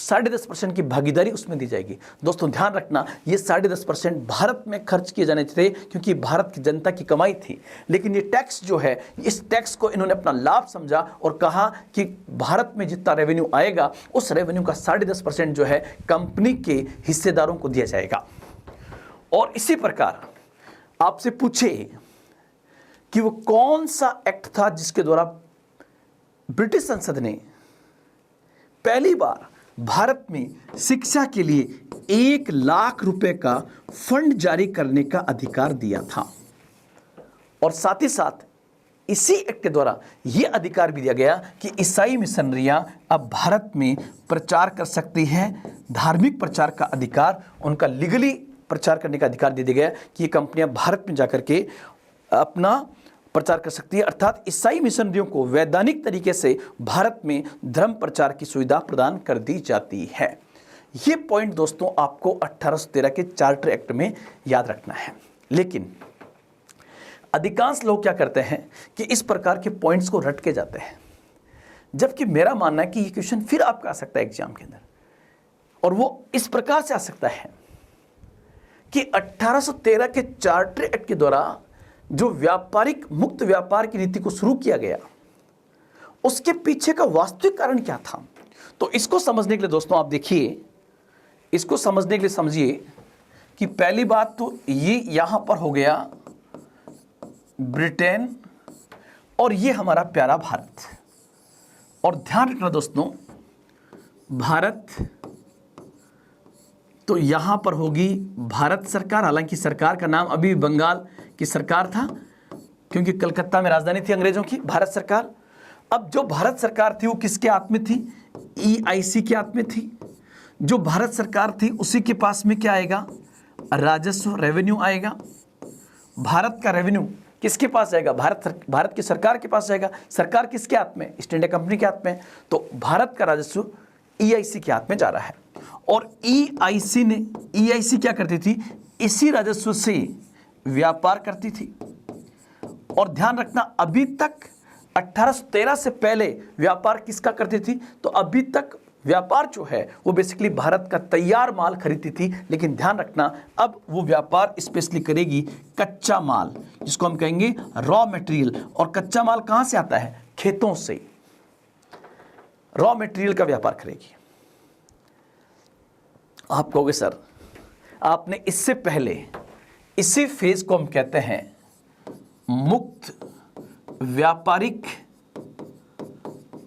10.5% की भागीदारी उसमें दी जाएगी। दोस्तों ध्यान रखना, ये 10.5% भारत में खर्च किए जाने थे क्योंकि भारत की जनता की कमाई थी। लेकिन ये टैक्स जो है, इस टैक्स को इन्होंने अपना लाभ समझा और कहा कि भारत में जितना रेवेन्यू आएगा उस रेवेन्यू का 10.5% जो है कंपनी के हिस्सेदारों को दिया जाएगा। और इसी प्रकार आपसे पूछे कि वो कौन सा एक्ट था जिसके द्वारा ब्रिटिश संसद ने पहली बार भारत में शिक्षा के लिए 1 लाख रुपए का फंड जारी करने का अधिकार दिया था। और साथ ही साथ इसी एक्ट के द्वारा यह अधिकार भी दिया गया कि ईसाई मिशनरियां अब भारत में प्रचार कर सकती हैं। धार्मिक प्रचार का अधिकार, उनका लीगली प्रचार करने का अधिकार दे दिया गया कि ये कंपनियां भारत में जाकर के अपना प्रचार कर सकती है। अर्थात ईसाई मिशनरियों को वैधानिक तरीके से भारत में धर्म प्रचार की सुविधा प्रदान कर दी जाती है। ये पॉइंट दोस्तों आपको 1813 के चार्टर एक्ट में याद रखना है। लेकिन अधिकांश लोग क्या करते हैं कि इस प्रकार के पॉइंट्स को रट के जाते हैं, जबकि मेरा मानना है कि ये क्वेश्चन फिर आपका आ सकता है एग्जाम के अंदर, और वो इस प्रकार से आ सकता है कि 1813 के चार्टर एक्ट के द्वारा जो व्यापारिक मुक्त व्यापार की नीति को शुरू किया गया, उसके पीछे का वास्तविक कारण क्या था। तो इसको समझने के लिए दोस्तों आप देखिए, इसको समझने के लिए समझिए कि पहली बात तो ये यहां पर हो गया ब्रिटेन और ये हमारा प्यारा भारत। और ध्यान रखना दोस्तों, भारत तो यहां पर होगी भारत सरकार। हालांकि सरकार का नाम अभी बंगाल की सरकार था क्योंकि कलकत्ता में राजधानी थी अंग्रेजों की, भारत सरकार। अब जो भारत सरकार थी वो किसके हाथ में थी? EIC के हाथ में थी। जो भारत सरकार थी उसी के पास में क्या आएगा? राजस्व, रेवेन्यू आएगा। भारत का रेवेन्यू किसके पास जाएगा? भारत की सरकार के पास जाएगा। सरकार किसके हाथ में? ईस्ट इंडिया कंपनी के हाथ में। तो भारत का राजस्व EIC के हाथ में जा रहा है। और EIC क्या करती थी? इसी राजस्व से व्यापार करती थी। और ध्यान रखना, अभी तक 1813 से पहले व्यापार किसका करती थी? तो अभी तक व्यापार जो है वो बेसिकली भारत का तैयार माल खरीदती थी। लेकिन ध्यान रखना, अब वो व्यापार स्पेशली करेगी कच्चा माल, जिसको हम कहेंगे रॉ मटेरियल। और कच्चा माल कहां से आता है? खेतों से। रॉ मटेरियल का व्यापार करेगी। आप कहोगे सर आपने इससे पहले इसी फेज को हम कहते हैं मुक्त व्यापारिक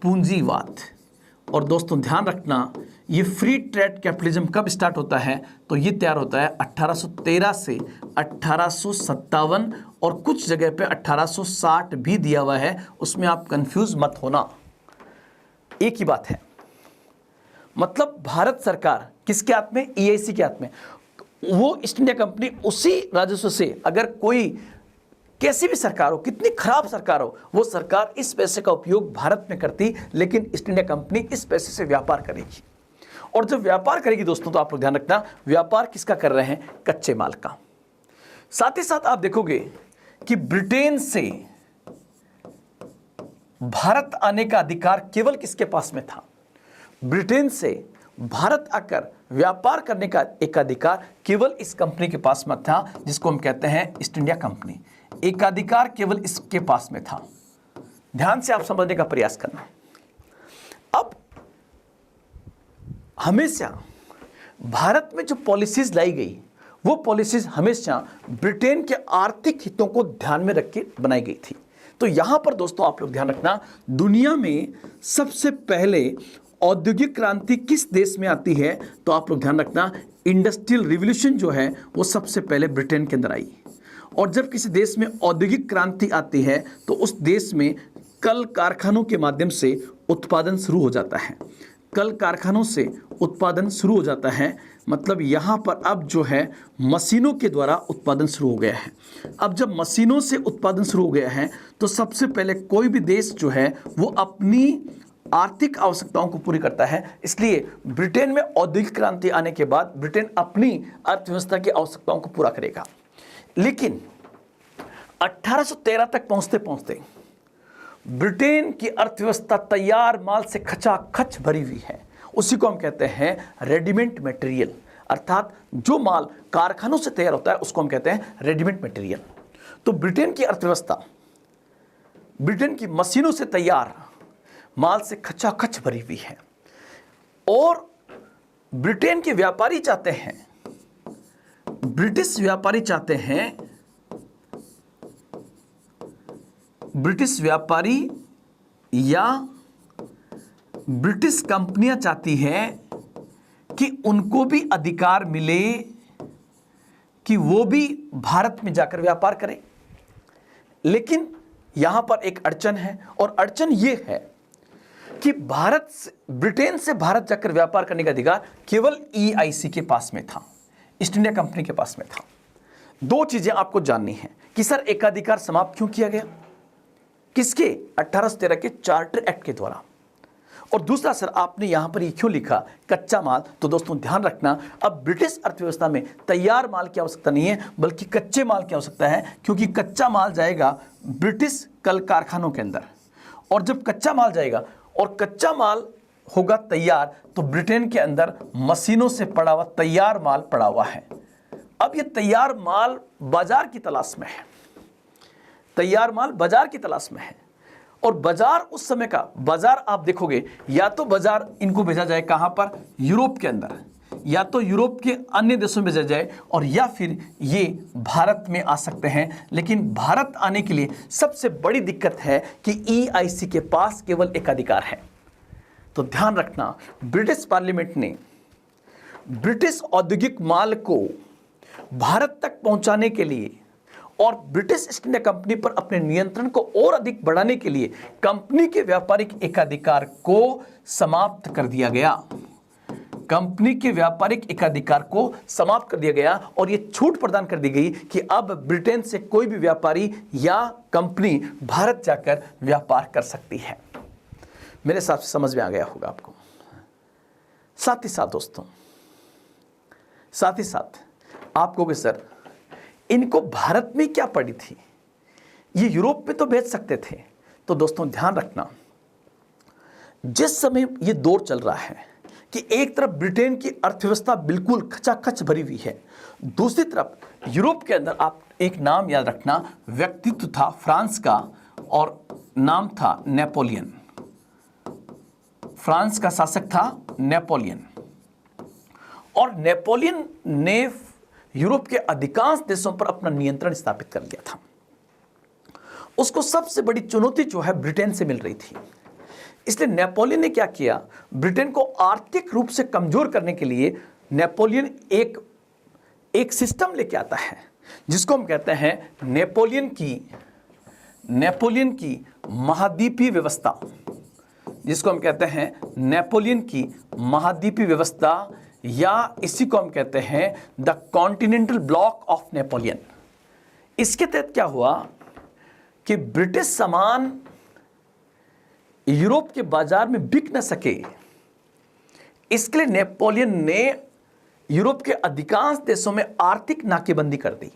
पूंजीवाद। और दोस्तों ध्यान रखना, ये फ्री ट्रेड कैपिटलिज्म कब स्टार्ट होता है? तो ये तैयार होता है 1813 से 1857 और कुछ जगह पे 1860 भी दिया हुआ है, उसमें आप कंफ्यूज मत होना, एक ही बात है। मतलब भारत सरकार किसके हाथ में? EIC के हाथ में। वो ईस्ट इंडिया कंपनी उसी राजस्व से, अगर कोई कैसी भी सरकार हो, कितनी खराब सरकार हो, वो सरकार इस पैसे का उपयोग भारत में करती, लेकिन ईस्ट इंडिया कंपनी इस पैसे से व्यापार करेगी। और जब व्यापार करेगी दोस्तों, तो आप लोग ध्यान रखना, व्यापार किसका कर रहे हैं? कच्चे माल का। साथ ही साथ आप देखोगे कि ब्रिटेन से भारत आने का अधिकार केवल किसके पास में था? ब्रिटेन से भारत आकर व्यापार करने का एक अधिकार केवल इस कंपनी के पास में था, जिसको हम कहते हैं ईस्ट इंडिया कंपनी। एक अधिकार केवल इसके पास में था। ध्यान से आप समझने का प्रयास करना। अब हमेशा भारत में जो पॉलिसीज लाई गई, वो पॉलिसीज हमेशा ब्रिटेन के आर्थिक हितों को ध्यान में रख के बनाई गई थी। तो यहां पर दोस्तों आप लोग ध्यान रखना, दुनिया में सबसे पहले औद्योगिक क्रांति किस देश में आती है? तो आप लोग ध्यान रखना, इंडस्ट्रियल रिवॉल्यूशन जो है वो सबसे पहले ब्रिटेन के अंदर आई। और जब किसी देश में औद्योगिक क्रांति आती है तो उस देश में कल कारखानों के माध्यम से उत्पादन शुरू हो जाता है। कल कारखानों से उत्पादन शुरू हो जाता है, मतलब यहाँ पर अब जो है मशीनों के द्वारा उत्पादन शुरू हो गया है। अब जब मशीनों से उत्पादन शुरू हो गया है तो सबसे पहले कोई भी देश जो है वो अपनी आर्थिक आवश्यकताओं को पूरी करता है। इसलिए ब्रिटेन में औद्योगिक क्रांति आने के बाद ब्रिटेन अपनी अर्थव्यवस्था की आवश्यकताओं को पूरा करेगा। लेकिन 1813 तक पहुंचते पहुंचते ब्रिटेन की अर्थव्यवस्था तैयार माल से खचाखच भरी हुई है। उसी को हम कहते हैं रेडीमेड मटेरियल, अर्थात जो माल कारखानों से तैयार होता है उसको हम कहते हैं रेडीमेड मटेरियल। तो ब्रिटेन की अर्थव्यवस्था ब्रिटेन की मशीनों से तैयार माल से खचाखच भरी हुई है और ब्रिटेन के व्यापारी चाहते हैं, ब्रिटिश व्यापारी चाहते हैं, ब्रिटिश व्यापारी या ब्रिटिश कंपनियां चाहती हैं कि उनको भी अधिकार मिले कि वो भी भारत में जाकर व्यापार करें। लेकिन यहां पर एक अड़चन है और अड़चन ये है कि ब्रिटेन से भारत जाकर व्यापार करने का अधिकार केवल EIC के पास में था, ईस्ट इंडिया कंपनी के पास में था। दो चीजें आपको जाननी है कि सर एकाधिकार समाप्त क्यों किया गया, किसके 1813 के चार्टर एक्ट के द्वारा, और दूसरा सर आपने यहां पर ये क्यों लिखा कच्चा माल। तो दोस्तों ध्यान रखना, अब ब्रिटिश अर्थव्यवस्था में तैयार माल की आवश्यकता नहीं है बल्कि कच्चे माल की आवश्यकता है, क्योंकि कच्चा माल जाएगा ब्रिटिश कल कारखानों के अंदर, और जब कच्चा माल जाएगा और कच्चा माल होगा तैयार तो ब्रिटेन के अंदर मशीनों से पड़ा हुआ तैयार माल पड़ा हुआ है। अब ये तैयार माल बाजार की तलाश में है, तैयार माल बाजार की तलाश में है, और बाजार उस समय का बाजार आप देखोगे या तो बाजार इनको भेजा जाए कहां पर, यूरोप के अंदर, या तो यूरोप के अन्य देशों में भेजा जाए, और या फिर ये भारत में आ सकते हैं। लेकिन भारत आने के लिए सबसे बड़ी दिक्कत है कि EIC के पास केवल एकाधिकार है। तो ध्यान रखना, ब्रिटिश पार्लियामेंट ने ब्रिटिश औद्योगिक माल को भारत तक पहुंचाने के लिए और ब्रिटिश ईस्ट इंडिया कंपनी पर अपने नियंत्रण को और अधिक बढ़ाने के लिए कंपनी के व्यापारिक एकाधिकार को समाप्त कर दिया गया। कंपनी के व्यापारिक एकाधिकार को समाप्त कर दिया गया और यह छूट प्रदान कर दी गई कि अब ब्रिटेन से कोई भी व्यापारी या कंपनी भारत जाकर व्यापार कर सकती है। मेरे हिसाब से समझ में आ गया होगा आपको। साथ ही साथ दोस्तों, साथ ही साथ आप कहोगे सर इनको भारत में क्या पड़ी थी, ये यूरोप में तो बेच सकते थे। तो दोस्तों ध्यान रखना, जिस समय ये दौर चल रहा है कि एक तरफ ब्रिटेन की अर्थव्यवस्था बिल्कुल खचाखच भरी हुई है, दूसरी तरफ यूरोप के अंदर आप एक नाम याद रखना, व्यक्तित्व था फ्रांस का और नाम था नेपोलियन। फ्रांस का शासक था नेपोलियन, और नेपोलियन ने यूरोप के अधिकांश देशों पर अपना नियंत्रण स्थापित कर लिया था। उसको सबसे बड़ी चुनौती जो है ब्रिटेन से मिल रही थी। इसलिए नेपोलियन ने क्या किया, ब्रिटेन को आर्थिक रूप से कमजोर करने के लिए नेपोलियन एक सिस्टम लेके आता है जिसको हम कहते हैं नेपोलियन की महाद्वीपीय व्यवस्था, जिसको हम कहते हैं नेपोलियन की महाद्वीपीय व्यवस्था, या इसी को हम कहते हैं the continental block of Napoleon. इसके तहत क्या हुआ कि ब्रिटिश सामान यूरोप के बाजार में बिक न सके, इसके लिए नेपोलियन ने यूरोप के अधिकांश देशों में आर्थिक नाकेबंदी कर दी,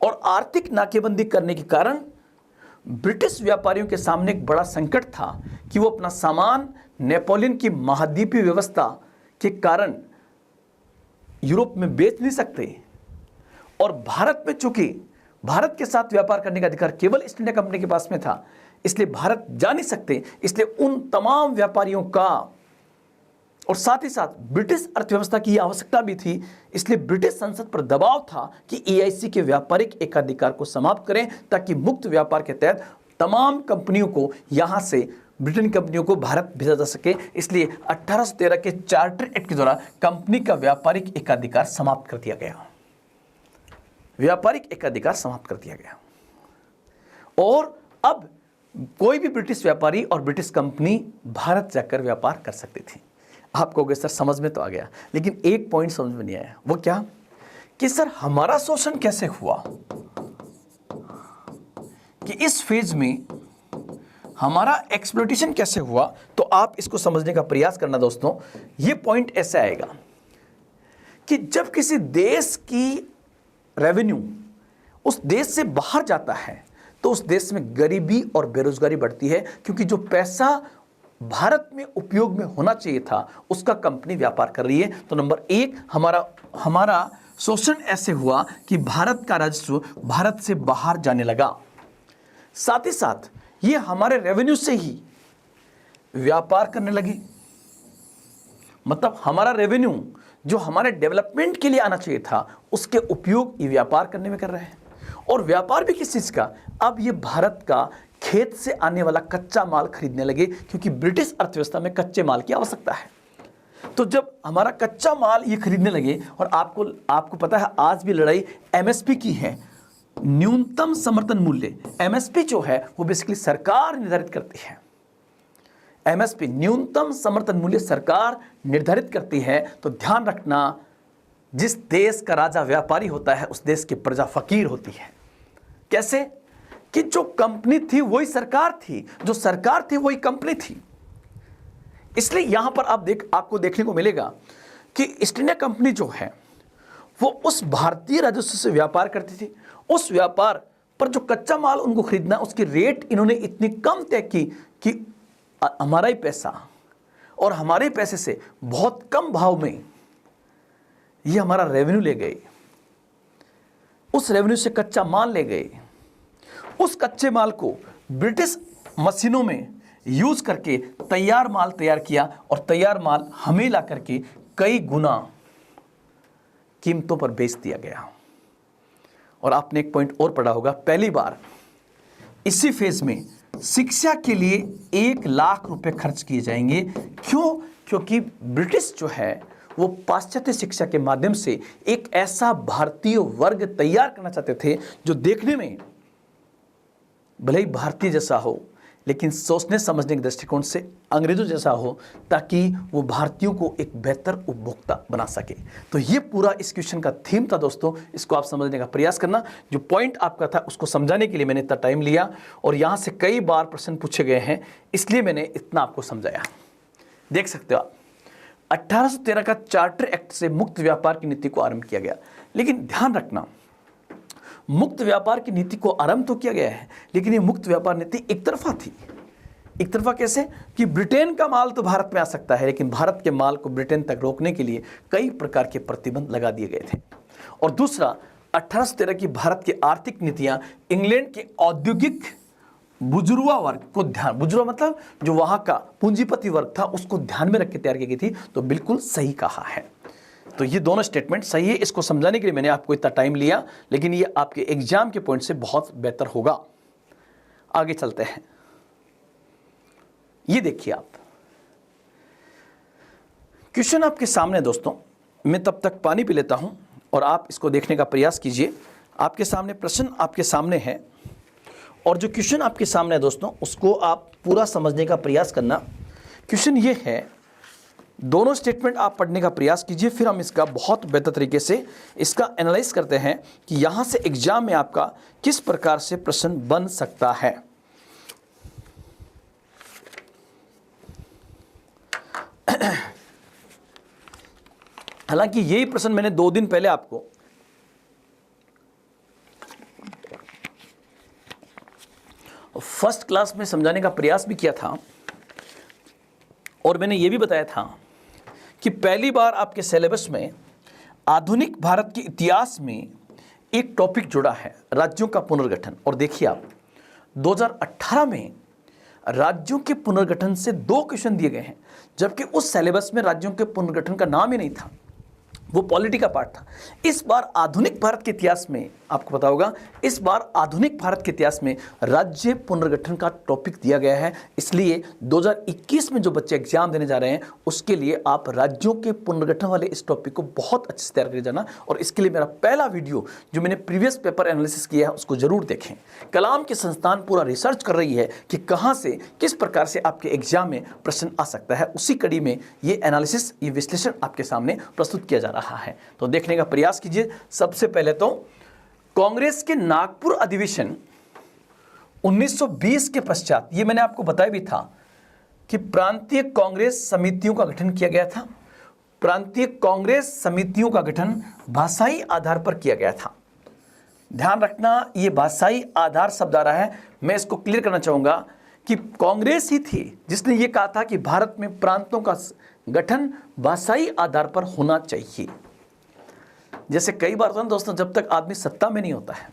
और आर्थिक नाकेबंदी करने के कारण ब्रिटिश व्यापारियों के सामने एक बड़ा संकट था कि वो अपना सामान नेपोलियन की महाद्वीपीय व्यवस्था के कारण यूरोप में बेच नहीं सकते, और भारत में चूंकि भारत के साथ व्यापार करने का अधिकार केवल ईस्ट इंडिया कंपनी के पास में था, इसलिए भारत जा नहीं सकते। इसलिए उन तमाम व्यापारियों का और साथ ही साथ ब्रिटिश अर्थव्यवस्था की आवश्यकता भी थी, इसलिए ब्रिटिश संसद पर दबाव था कि EIC के व्यापारिक एकाधिकार को समाप्त करें ताकि मुक्त व्यापार के तहत तमाम कंपनियों को यहां से ब्रिटेन कंपनियों को भारत भेजा जा सके। इसलिए 1813 के चार्टर एक्ट के द्वारा कंपनी का व्यापारिक एकाधिकार समाप्त कर दिया गया, व्यापारिक एकाधिकार समाप्त कर दिया गया, और अब कोई भी ब्रिटिश व्यापारी और ब्रिटिश कंपनी भारत जाकर व्यापार कर सकती थी। आप कहोगे सर समझ में तो आ गया, लेकिन एक पॉइंट समझ में नहीं आया, वो क्या कि सर हमारा शोषण कैसे हुआ, कि इस फेज में हमारा एक्सप्लॉइटेशन कैसे हुआ। तो आप इसको समझने का प्रयास करना दोस्तों। ये पॉइंट ऐसे आएगा कि जब किसी देश की रेवेन्यू उस देश से बाहर जाता है तो उस देश में गरीबी और बेरोजगारी बढ़ती है, क्योंकि जो पैसा भारत में उपयोग में होना चाहिए था उसका कंपनी व्यापार कर रही है। तो नंबर 1 हमारा शोषण ऐसे हुआ कि भारत का राजस्व भारत से बाहर जाने लगा। साथ ही साथ ये हमारे रेवेन्यू से ही व्यापार करने लगे, मतलब हमारा रेवेन्यू जो हमारे डेवलपमेंट के लिए आना चाहिए था उसके उपयोग ये व्यापार करने में कर रहे हैं। और व्यापार भी किस चीज़ का, अब ये भारत का खेत से आने वाला कच्चा माल खरीदने लगे, क्योंकि ब्रिटिश अर्थव्यवस्था में कच्चे माल की आवश्यकता है। तो जब हमारा कच्चा माल ये खरीदने लगे, और आपको पता है आज भी लड़ाई एमएसपी की है, न्यूनतम समर्थन मूल्य। एमएसपी जो है वो बेसिकली सरकार निर्धारित करती है। एमएसपी न्यूनतम समर्थन मूल्य सरकार निर्धारित करती है। तो ध्यान रखना, जिस देश का राजा व्यापारी होता है उस देश की प्रजा फकीर होती है। कैसे कि जो कंपनी थी वही सरकार थी, जो सरकार थी वही कंपनी थी। इसलिए यहां पर आपको देखने को मिलेगा कि ईस्ट इंडिया कंपनी जो है वो उस भारतीय राजस्व से व्यापार करती थी। उस व्यापार पर जो कच्चा माल उनको खरीदना, उसकी रेट इन्होंने इतनी कम तय की कि हमारा ही पैसा और हमारे पैसे से बहुत कम भाव में ये हमारा रेवेन्यू ले गए। उस रेवेन्यू से कच्चा माल ले गए। उस कच्चे माल को ब्रिटिश मशीनों में यूज करके तैयार माल तैयार किया, और तैयार माल हमें ला करके कई गुना कीमतों पर बेच दिया गया। और आपने एक पॉइंट और पढ़ा होगा, पहली बार इसी फेज में शिक्षा के लिए 1 लाख रुपए खर्च किए जाएंगे। क्यों? क्योंकि ब्रिटिश जो है वो पाश्चात्य शिक्षा के माध्यम से एक ऐसा भारतीय वर्ग तैयार करना चाहते थे जो देखने में भले ही भारतीय जैसा हो, लेकिन सोचने समझने के दृष्टिकोण से अंग्रेजों जैसा हो, ताकि वो भारतीयों को एक बेहतर उपभोक्ता बना सके। तो ये पूरा इस क्वेश्चन का थीम था दोस्तों, इसको आप समझने का प्रयास करना। जो पॉइंट आपका था उसको समझाने के लिए मैंने इतना टाइम लिया, और यहाँ से कई बार प्रश्न पूछे गए हैं, इसलिए मैंने इतना आपको समझाया। देख सकते हो आप, 1813 का चार्टर एक्ट से मुक्त व्यापार की नीति को आरंभ किया गया। लेकिन ध्यान रखना, मुक्त व्यापार की नीति को आरंभ तो किया गया है, लेकिन ये मुक्त व्यापार नीति एक तरफा थी। एक तरफा कैसे कि ब्रिटेन का माल तो भारत में आ सकता है, लेकिन भारत के माल को ब्रिटेन तक रोकने के लिए कई प्रकार के प्रतिबंध लगा दिए गए थे। और दूसरा, 1813 की भारत की आर्थिक नीतियां इंग्लैंड के औद्योगिक बुजुर्गा वर्ग को बुजुर्गा मतलब जो वहां का पूंजीपति वर्ग था उसको ध्यान में रख के तैयार की गई थी। तो बिल्कुल सही कहा है। तो ये दोनों स्टेटमेंट सही है। इसको समझाने के लिए मैंने आपको इतना टाइम लिया, लेकिन ये आपके एग्जाम के पॉइंट से बहुत बेहतर होगा। आगे चलते हैं। ये देखिए आप, क्वेश्चन आपके सामने दोस्तों। मैं तब तक पानी पी लेता हूं और आप इसको देखने का प्रयास कीजिए। आपके सामने प्रश्न आपके सामने है, और जो क्वेश्चन आपके सामने है दोस्तों उसको आप पूरा समझने का प्रयास करना। क्वेश्चन ये है, दोनों स्टेटमेंट आप पढ़ने का प्रयास कीजिए, फिर हम इसका बहुत बेहतर तरीके से इसका एनालाइज करते हैं कि यहाँ से एग्जाम में आपका किस प्रकार से प्रश्न बन सकता है। हालांकि यही प्रश्न मैंने 2 दिन पहले आपको फर्स्ट क्लास में समझाने का प्रयास भी किया था, और मैंने ये भी बताया था कि पहली बार आपके सिलेबस में आधुनिक भारत के इतिहास में एक टॉपिक जुड़ा है, राज्यों का पुनर्गठन। और देखिए आप, 2018 में राज्यों के पुनर्गठन से 2 क्वेश्चन दिए गए हैं, जबकि उस सिलेबस में राज्यों के पुनर्गठन का नाम ही नहीं था, वो पॉलिटी का पार्ट था। इस बार आधुनिक भारत के इतिहास में आपको पता होगा, इस बार आधुनिक भारत के इतिहास में राज्य पुनर्गठन का टॉपिक दिया गया है। इसलिए 2021 में जो बच्चे एग्जाम देने जा रहे हैं उसके लिए आप राज्यों के पुनर्गठन वाले इस टॉपिक को बहुत अच्छे से तैयार कर जाना। और इसके लिए मेरा पहला वीडियो जो मैंने प्रीवियस पेपर एनालिसिस किया है उसको जरूर देखें। कलाम के संस्थान पूरा रिसर्च कर रही है कि कहाँ से किस प्रकार से आपके एग्जाम में प्रश्न आ सकता है। उसी कड़ी में ये एनालिसिस, ये विश्लेषण आपके सामने प्रस्तुत किया जा रहा है, तो देखने का प्रयास कीजिए। सबसे पहले तो कांग्रेस के नागपुर अधिवेशन 1920 के पश्चात, ये मैंने आपको बताया भी था कि प्रांतीय कांग्रेस समितियों का गठन किया गया था। प्रांतीय कांग्रेस समितियों का गठन भाषाई आधार पर किया गया था। ध्यान रखना, ये भाषाई आधार शब्द आ रहा है। मैं इसको क्लियर करना चाहूंगा कि कांग्रेस ही थी जिसने ये कहा था कि भारत में प्रांतों का गठन भाषाई आधार पर होना चाहिए। जैसे कई बार तो दोस्तों, जब तक आदमी सत्ता में नहीं होता है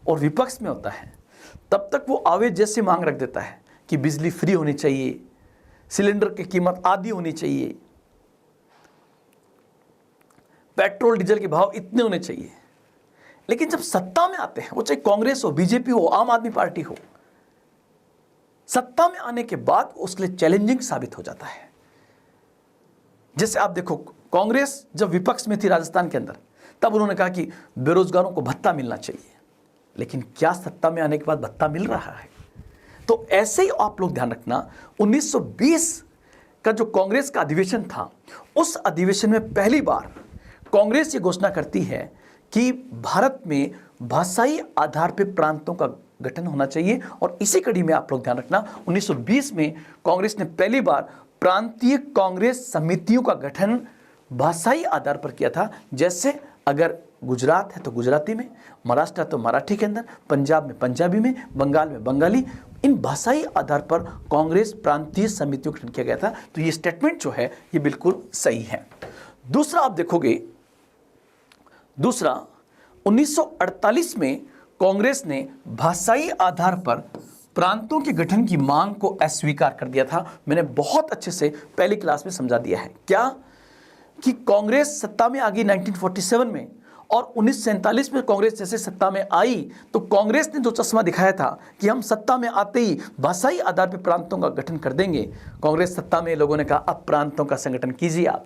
और विपक्ष में होता है, तब तक वो आवेश जैसे मांग रख देता है कि बिजली फ्री होनी चाहिए, सिलेंडर की कीमत आधी होनी चाहिए, पेट्रोल डीजल के भाव इतने होने चाहिए। लेकिन जब सत्ता में आते हैं, वो चाहे कांग्रेस हो, बीजेपी हो, आम आदमी पार्टी हो, सत्ता में आने के बाद उसके लिए चैलेंजिंग साबित हो जाता है। जैसे आप देखो, कांग्रेस जब विपक्ष में थी राजस्थान के अंदर, तब उन्होंने कहा कि बेरोजगारों को भत्ता मिलना चाहिए, लेकिन क्या सत्ता में आने के बाद भत्ता मिल रहा है? तो ऐसे ही आप लोग ध्यान रखना, 1920 का जो कांग्रेस का अधिवेशन था, उस अधिवेशन में पहली बार कांग्रेस ये घोषणा करती है कि भारत में भाषाई आधार पर प्रांतों का गठन होना चाहिए। और इसी कड़ी में आप लोग ध्यान रखना, 1920 में कांग्रेस ने पहली बार प्रांतीय कांग्रेस समितियों का गठन भाषाई आधार पर किया था। जैसे अगर गुजरात है तो गुजराती में, महाराष्ट्र है तो मराठी के अंदर, पंजाब में पंजाबी में, बंगाल में बंगाली, इन भाषाई आधार पर कांग्रेस प्रांतीय समितियों का गठन किया गया था। तो ये स्टेटमेंट जो है ये बिल्कुल सही है। दूसरा आप देखोगे, 1948 में कांग्रेस ने भाषाई आधार पर प्रांतों के गठन की मांग को अस्वीकार कर दिया था। मैंने बहुत अच्छे से पहली क्लास में समझा दिया है क्या कि कांग्रेस सत्ता में आ गई 1947 में, और 1947 में कांग्रेस जैसे सत्ता में आई तो कांग्रेस ने जो चश्मा दिखाया था कि हम सत्ता में आते ही भाषाई आधार पर प्रांतों का गठन कर देंगे, कांग्रेस सत्ता में लोगों ने कहा अब प्रांतों का संगठन कीजिए आप।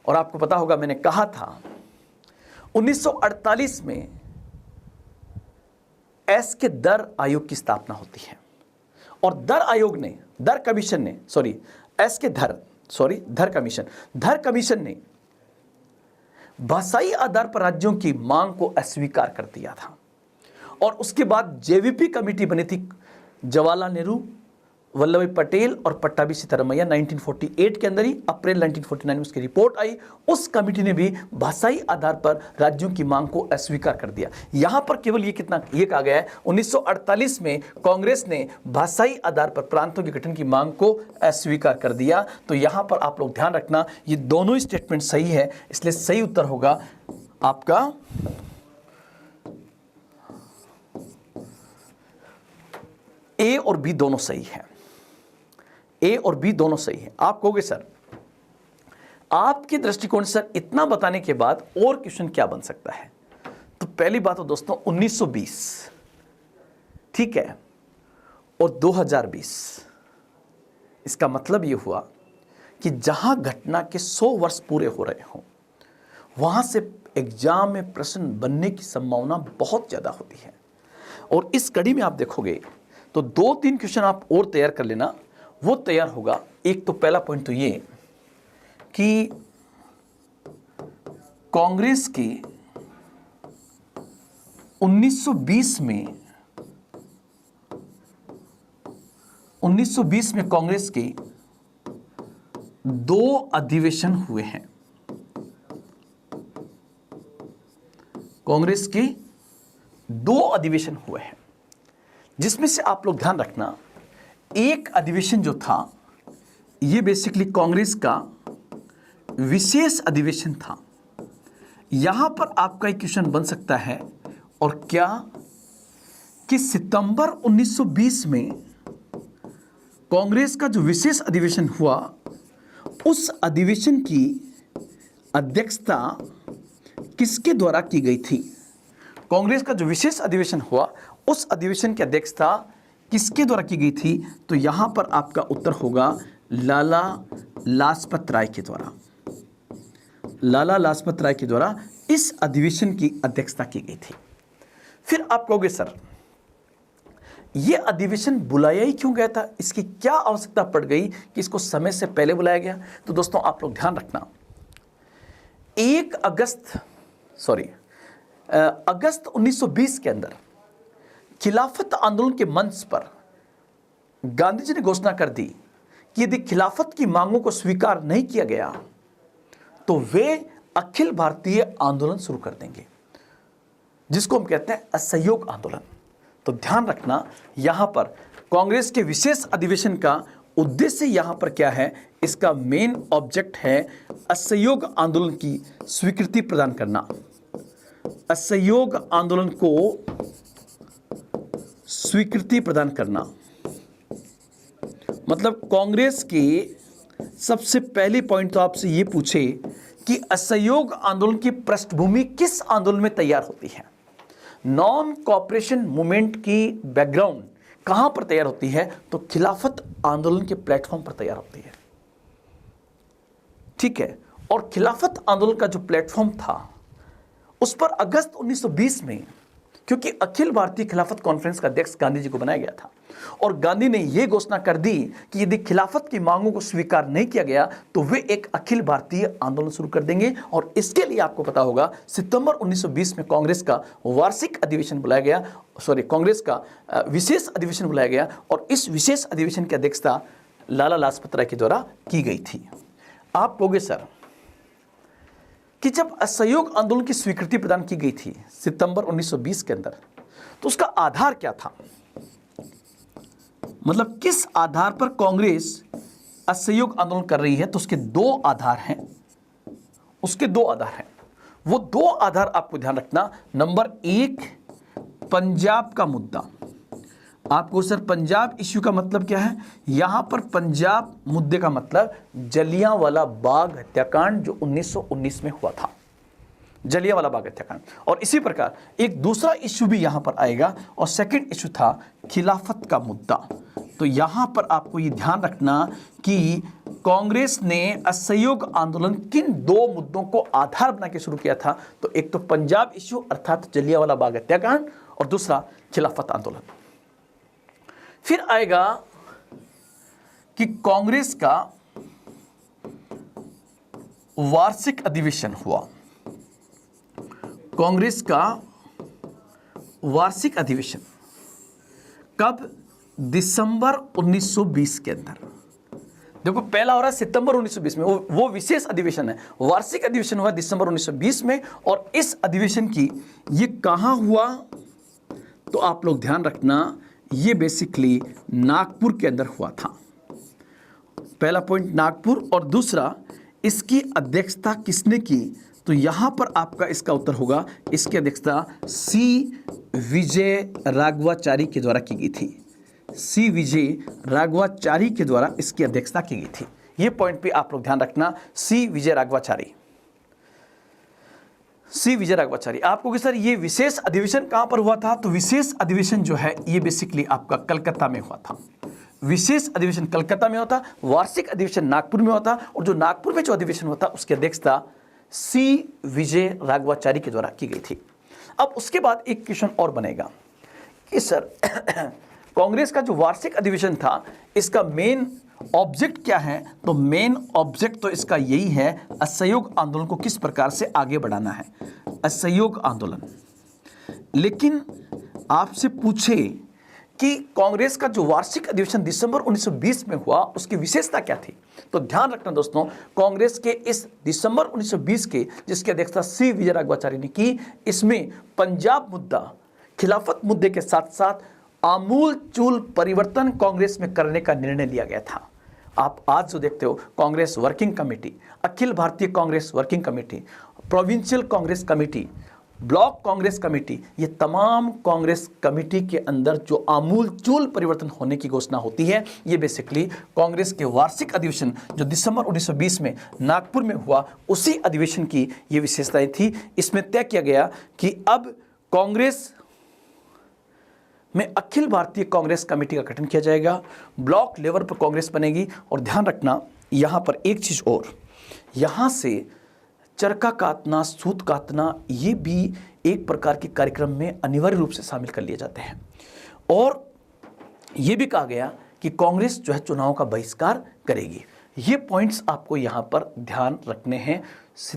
और आपको पता होगा, मैंने कहा था 1948 में एस के दर आयोग की स्थापना होती है, और धर कमीशन ने भाषाई आधार पर राज्यों की मांग को अस्वीकार कर दिया था। और उसके बाद जेवीपी कमेटी बनी थी, जवाहरलाल नेहरू, वल्लभ भाई पटेल और पट्टाभी सीतारामैया, 1948 के अंदर ही, अप्रैल 1949 में उसकी रिपोर्ट आई। उस कमेटी ने भी भाषाई आधार पर राज्यों की मांग को अस्वीकार कर दिया। यहां पर केवल ये कहा गया है 1948 में कांग्रेस ने भाषाई आधार पर प्रांतों के गठन की मांग को अस्वीकार कर दिया। तो यहां पर आप लोग ध्यान रखना, ये दोनों ही स्टेटमेंट सही है, इसलिए सही उत्तर होगा आपका ए और बी दोनों सही है। ए और बी दोनों सही है। आप कहोगे सर, आपके दृष्टिकोण से सर इतना बताने के बाद और क्वेश्चन क्या बन सकता है? तो पहली बात तो दोस्तों 1920, ठीक है, और 2020, इसका मतलब ये हुआ कि जहां घटना के 100 वर्ष पूरे हो रहे हों, वहां से एग्जाम में प्रश्न बनने की संभावना बहुत ज्यादा होती है। और इस कड़ी में आप देखोगे तो 2-3 क्वेश्चन आप और तैयार कर लेना, वो तैयार होगा। एक तो पहला पॉइंट तो ये कि कांग्रेस की 1920 में कांग्रेस के 2 अधिवेशन हुए हैं। कांग्रेस के 2 अधिवेशन हुए हैं, जिसमें से आप लोग ध्यान रखना, एक अधिवेशन जो था ये बेसिकली कांग्रेस का विशेष अधिवेशन था। यहां पर आपका एक क्वेश्चन बन सकता है, और क्या कि सितंबर 1920 में कांग्रेस का जो विशेष अधिवेशन हुआ, उस अधिवेशन की अध्यक्षता किसके द्वारा की गई थी? कांग्रेस का जो विशेष अधिवेशन हुआ, उस अधिवेशन की अध्यक्षता किसके द्वारा की गई थी? तो यहां पर आपका उत्तर होगा लाला लाजपत राय के द्वारा। लाला लाजपत राय के द्वारा इस अधिवेशन की अध्यक्षता की गई थी। फिर आप कहोगे सर यह अधिवेशन बुलाया ही क्यों गया था, इसकी क्या आवश्यकता पड़ गई कि इसको समय से पहले बुलाया गया? तो दोस्तों आप लोग ध्यान रखना, अगस्त 1920 के अंदर खिलाफत आंदोलन के मंच पर गांधी जी ने घोषणा कर दी कि यदि खिलाफत की मांगों को स्वीकार नहीं किया गया तो वे अखिल भारतीय आंदोलन शुरू कर देंगे, जिसको हम कहते हैं असहयोग आंदोलन। तो ध्यान रखना यहाँ पर कांग्रेस के विशेष अधिवेशन का उद्देश्य यहाँ पर क्या है, इसका मेन ऑब्जेक्ट है असहयोग आंदोलन की स्वीकृति प्रदान करना। असहयोग आंदोलन को स्वीकृति प्रदान करना मतलब कांग्रेस के सबसे पहले पॉइंट तो आपसे ये पूछे कि असहयोग आंदोलन की पृष्ठभूमि किस आंदोलन में तैयार होती है। नॉन कॉपरेशन मूवमेंट की बैकग्राउंड कहां पर तैयार होती है, तो खिलाफत आंदोलन के प्लेटफॉर्म पर तैयार होती है। ठीक है, और खिलाफत आंदोलन का जो प्लेटफॉर्म था उस पर अगस्त 1920 में, क्योंकि अखिल भारतीय खिलाफत कॉन्फ्रेंस का अध्यक्ष गांधी जी को बनाया गया था और गांधी ने यह घोषणा कर दी कि यदि खिलाफत की मांगों को स्वीकार नहीं किया गया तो वे एक अखिल भारतीय आंदोलन शुरू कर देंगे। और इसके लिए आपको पता होगा सितंबर 1920 में कांग्रेस का वार्षिक अधिवेशन बुलाया गया, कांग्रेस का विशेष अधिवेशन बुलाया गया और इस विशेष अधिवेशन की अध्यक्षता लाला लाजपत राय के द्वारा की गई थी। आप कहोगे सर कि जब असहयोग आंदोलन की स्वीकृति प्रदान की गई थी सितंबर 1920 के अंदर, तो उसका आधार क्या था, मतलब किस आधार पर कांग्रेस असहयोग आंदोलन कर रही है, तो उसके दो आधार हैं। वो दो आधार आपको ध्यान रखना। नंबर एक, पंजाब का मुद्दा। आपको सर पंजाब इश्यू का मतलब क्या है, यहां पर पंजाब मुद्दे का मतलब जलियांवाला बाग हत्याकांड जो 1919 में हुआ था, जलियांवाला बाग हत्याकांड। और इसी प्रकार एक दूसरा इश्यू भी यहां पर आएगा और सेकंड इश्यू था खिलाफत का मुद्दा। तो यहां पर आपको ये ध्यान रखना कि कांग्रेस ने असहयोग आंदोलन किन दो मुद्दों को आधार बना के शुरू किया था, तो एक तो पंजाब इश्यू अर्थात जलियांवाला बाग हत्याकांड और दूसरा खिलाफत आंदोलन। फिर आएगा कि कांग्रेस का वार्षिक अधिवेशन हुआ। कांग्रेस का वार्षिक अधिवेशन कब, दिसंबर 1920 के अंदर। देखो पहला हो रहा है सितंबर 1920 में, वो विशेष अधिवेशन है। वार्षिक अधिवेशन हुआ दिसंबर 1920 में और इस अधिवेशन की ये कहां हुआ, तो आप लोग ध्यान रखना, ये बेसिकली नागपुर के अंदर हुआ था। पहला पॉइंट नागपुर, और दूसरा इसकी अध्यक्षता किसने की, तो यहां पर आपका इसका उत्तर होगा, इसकी अध्यक्षता सी विजय राघवाचारी के द्वारा की गई थी। सी विजय राघवाचारी के द्वारा इसकी अध्यक्षता की गई थी। ये पॉइंट पे आप लोग ध्यान रखना, सी विजय राघवाचारी। आपको कि सर ये विशेष अधिवेशन कहां पर हुआ था, तो विशेष अधिवेशन जो है ये बेसिकली आपका कलकत्ता में हुआ था। विशेष अधिवेशन कलकत्ता में होता, वार्षिक अधिवेशन नागपुर में होता, और जो नागपुर में जो अधिवेशन होता उसकी अध्यक्षता सी विजय राघवाचारी के द्वारा की गई थी। अब उसके बाद एक क्वेश्चन और बनेगा कि सर कांग्रेस का जो वार्षिक अधिवेशन था इसका मेन ऑब्जेक्ट क्या है, तो मेन ऑब्जेक्ट तो इसका यही है, असहयोग आंदोलन को किस प्रकार से आगे बढ़ाना है, असहयोग आंदोलन। लेकिन आपसे पूछे कि कांग्रेस का जो वार्षिक अधिवेशन दिसंबर 1920 में हुआ उसकी विशेषता क्या थी, तो ध्यान रखना दोस्तों, कांग्रेस के इस दिसंबर 1920 के जिसकी अध्यक्षता सी विजय राघवाचारी ने की, इसमें पंजाब मुद्दा, खिलाफत मुद्दे के साथ साथ आमूल चूल परिवर्तन कांग्रेस में करने का निर्णय लिया गया था। आप आज जो देखते हो Congress working committee, Akhil Bharatiya Congress working committee, provincial Congress committee, block Congress committee, ये तमाम कांग्रेस कमेटी के अंदर जो आमूल चूल परिवर्तन होने की घोषणा होती है, ये बेसिकली कांग्रेस के वार्षिक अधिवेशन जो दिसंबर 1920 में नागपुर में हुआ उसी अधिवेशन की ये विशेषताएं थी। इसमें तय किया गया कि अब कांग्रेस में अखिल भारतीय कांग्रेस कमेटी का गठन किया जाएगा, ब्लॉक लेवल पर कांग्रेस बनेगी। और ध्यान रखना यहाँ पर एक चीज़ और, यहाँ से चरखा काटना, सूत काटना, ये भी एक प्रकार के कार्यक्रम में अनिवार्य रूप से शामिल कर लिए जाते हैं। और ये भी कहा गया कि कांग्रेस जो है चुनाव का बहिष्कार करेगी। ये पॉइंट्स आपको यहाँ पर ध्यान रखने हैं।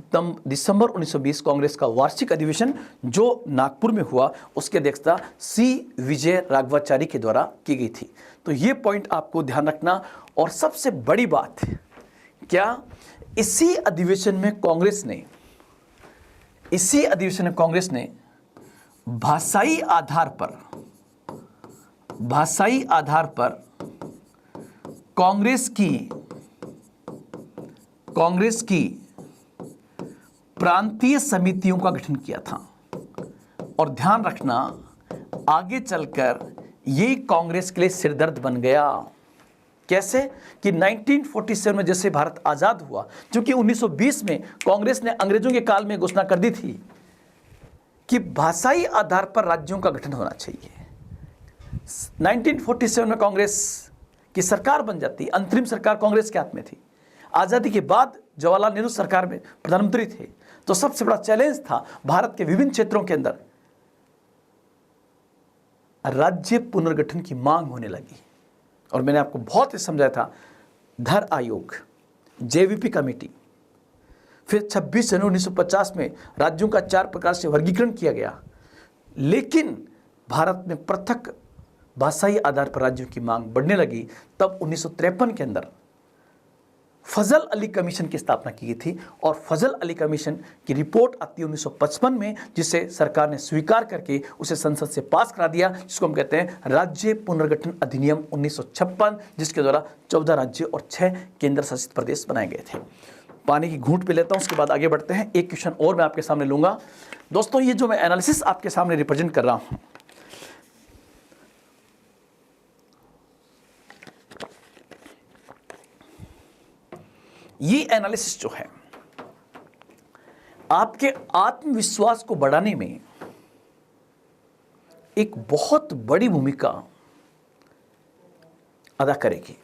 दिसंबर 1920 कांग्रेस का वार्षिक अधिवेशन जो नागपुर में हुआ उसकी अध्यक्षता सी विजय राघवाचारी के द्वारा की गई थी। तो ये पॉइंट आपको ध्यान रखना। और सबसे बड़ी बात क्या, इसी अधिवेशन में कांग्रेस ने भाषाई आधार पर भाषाई आधार पर कांग्रेस की प्रांतीय समितियों का गठन किया था। और ध्यान रखना, आगे चलकर ये कांग्रेस के लिए सिरदर्द बन गया। कैसे कि 1947 में जैसे भारत आज़ाद हुआ, क्योंकि 1920 में कांग्रेस ने अंग्रेजों के काल में घोषणा कर दी थी कि भाषाई आधार पर राज्यों का गठन होना चाहिए। 1947 में कांग्रेस की सरकार बन जाती, अंतरिम सरकार कांग्रेस के हाथ में थी। आज़ादी के बाद जवाहरलाल नेहरू सरकार में प्रधानमंत्री थे, तो सबसे बड़ा चैलेंज था भारत के विभिन्न क्षेत्रों के अंदर राज्य पुनर्गठन की मांग होने लगी। और मैंने आपको बहुत ही समझाया था, धर आयोग, जेवीपी कमेटी, फिर 26 जनवरी 1950 में राज्यों का 4 प्रकार से वर्गीकरण किया गया। लेकिन भारत में पृथक भाषाई आधार पर राज्यों की मांग बढ़ने लगी। तब 1953 के अंदर फजल अली कमीशन की स्थापना की गई थी, और फजल अली कमीशन की रिपोर्ट आती है 1955 में, जिसे सरकार ने स्वीकार करके उसे संसद से पास करा दिया, जिसको हम कहते हैं राज्य पुनर्गठन अधिनियम 1956, जिसके द्वारा 14 राज्य और 6 केंद्र शासित प्रदेश बनाए गए थे। पानी की घूंट पे लेता हूं, उसके बाद आगे बढ़ते हैं। एक क्वेश्चन और मैं आपके सामने लूंगा। दोस्तों, ये जो मैं एनालिसिस आपके सामने रिप्रेजेंट कर रहा हूं, ये एनालिसिस जो है आपके आत्मविश्वास को बढ़ाने में एक बहुत बड़ी भूमिका अदा करेगी।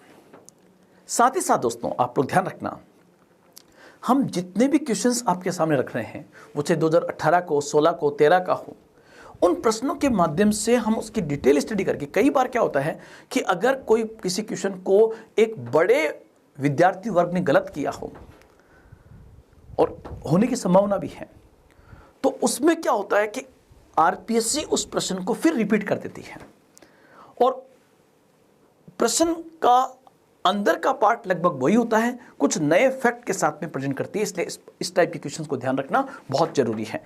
साथ ही साथ दोस्तों, आप लोग ध्यान रखना, हम जितने भी क्वेश्चंस आपके सामने रख रहे हैं, वो चाहे 2018 को, 16 को, 13 का हो, उन प्रश्नों के माध्यम से हम उसकी डिटेल स्टडी करके, कई बार क्या होता है कि अगर कोई किसी क्वेश्चन को एक बड़े विद्यार्थी वर्ग ने गलत किया हो, और होने की संभावना भी है, तो उसमें क्या होता है कि आरपीएससी उस प्रश्न को फिर रिपीट कर देती है, और प्रश्न का अंदर का पार्ट लगभग वही होता है, कुछ नए फैक्ट के साथ में प्रेजेंट करती है। इसलिए इस टाइप के क्वेश्चंस को ध्यान रखना बहुत जरूरी है।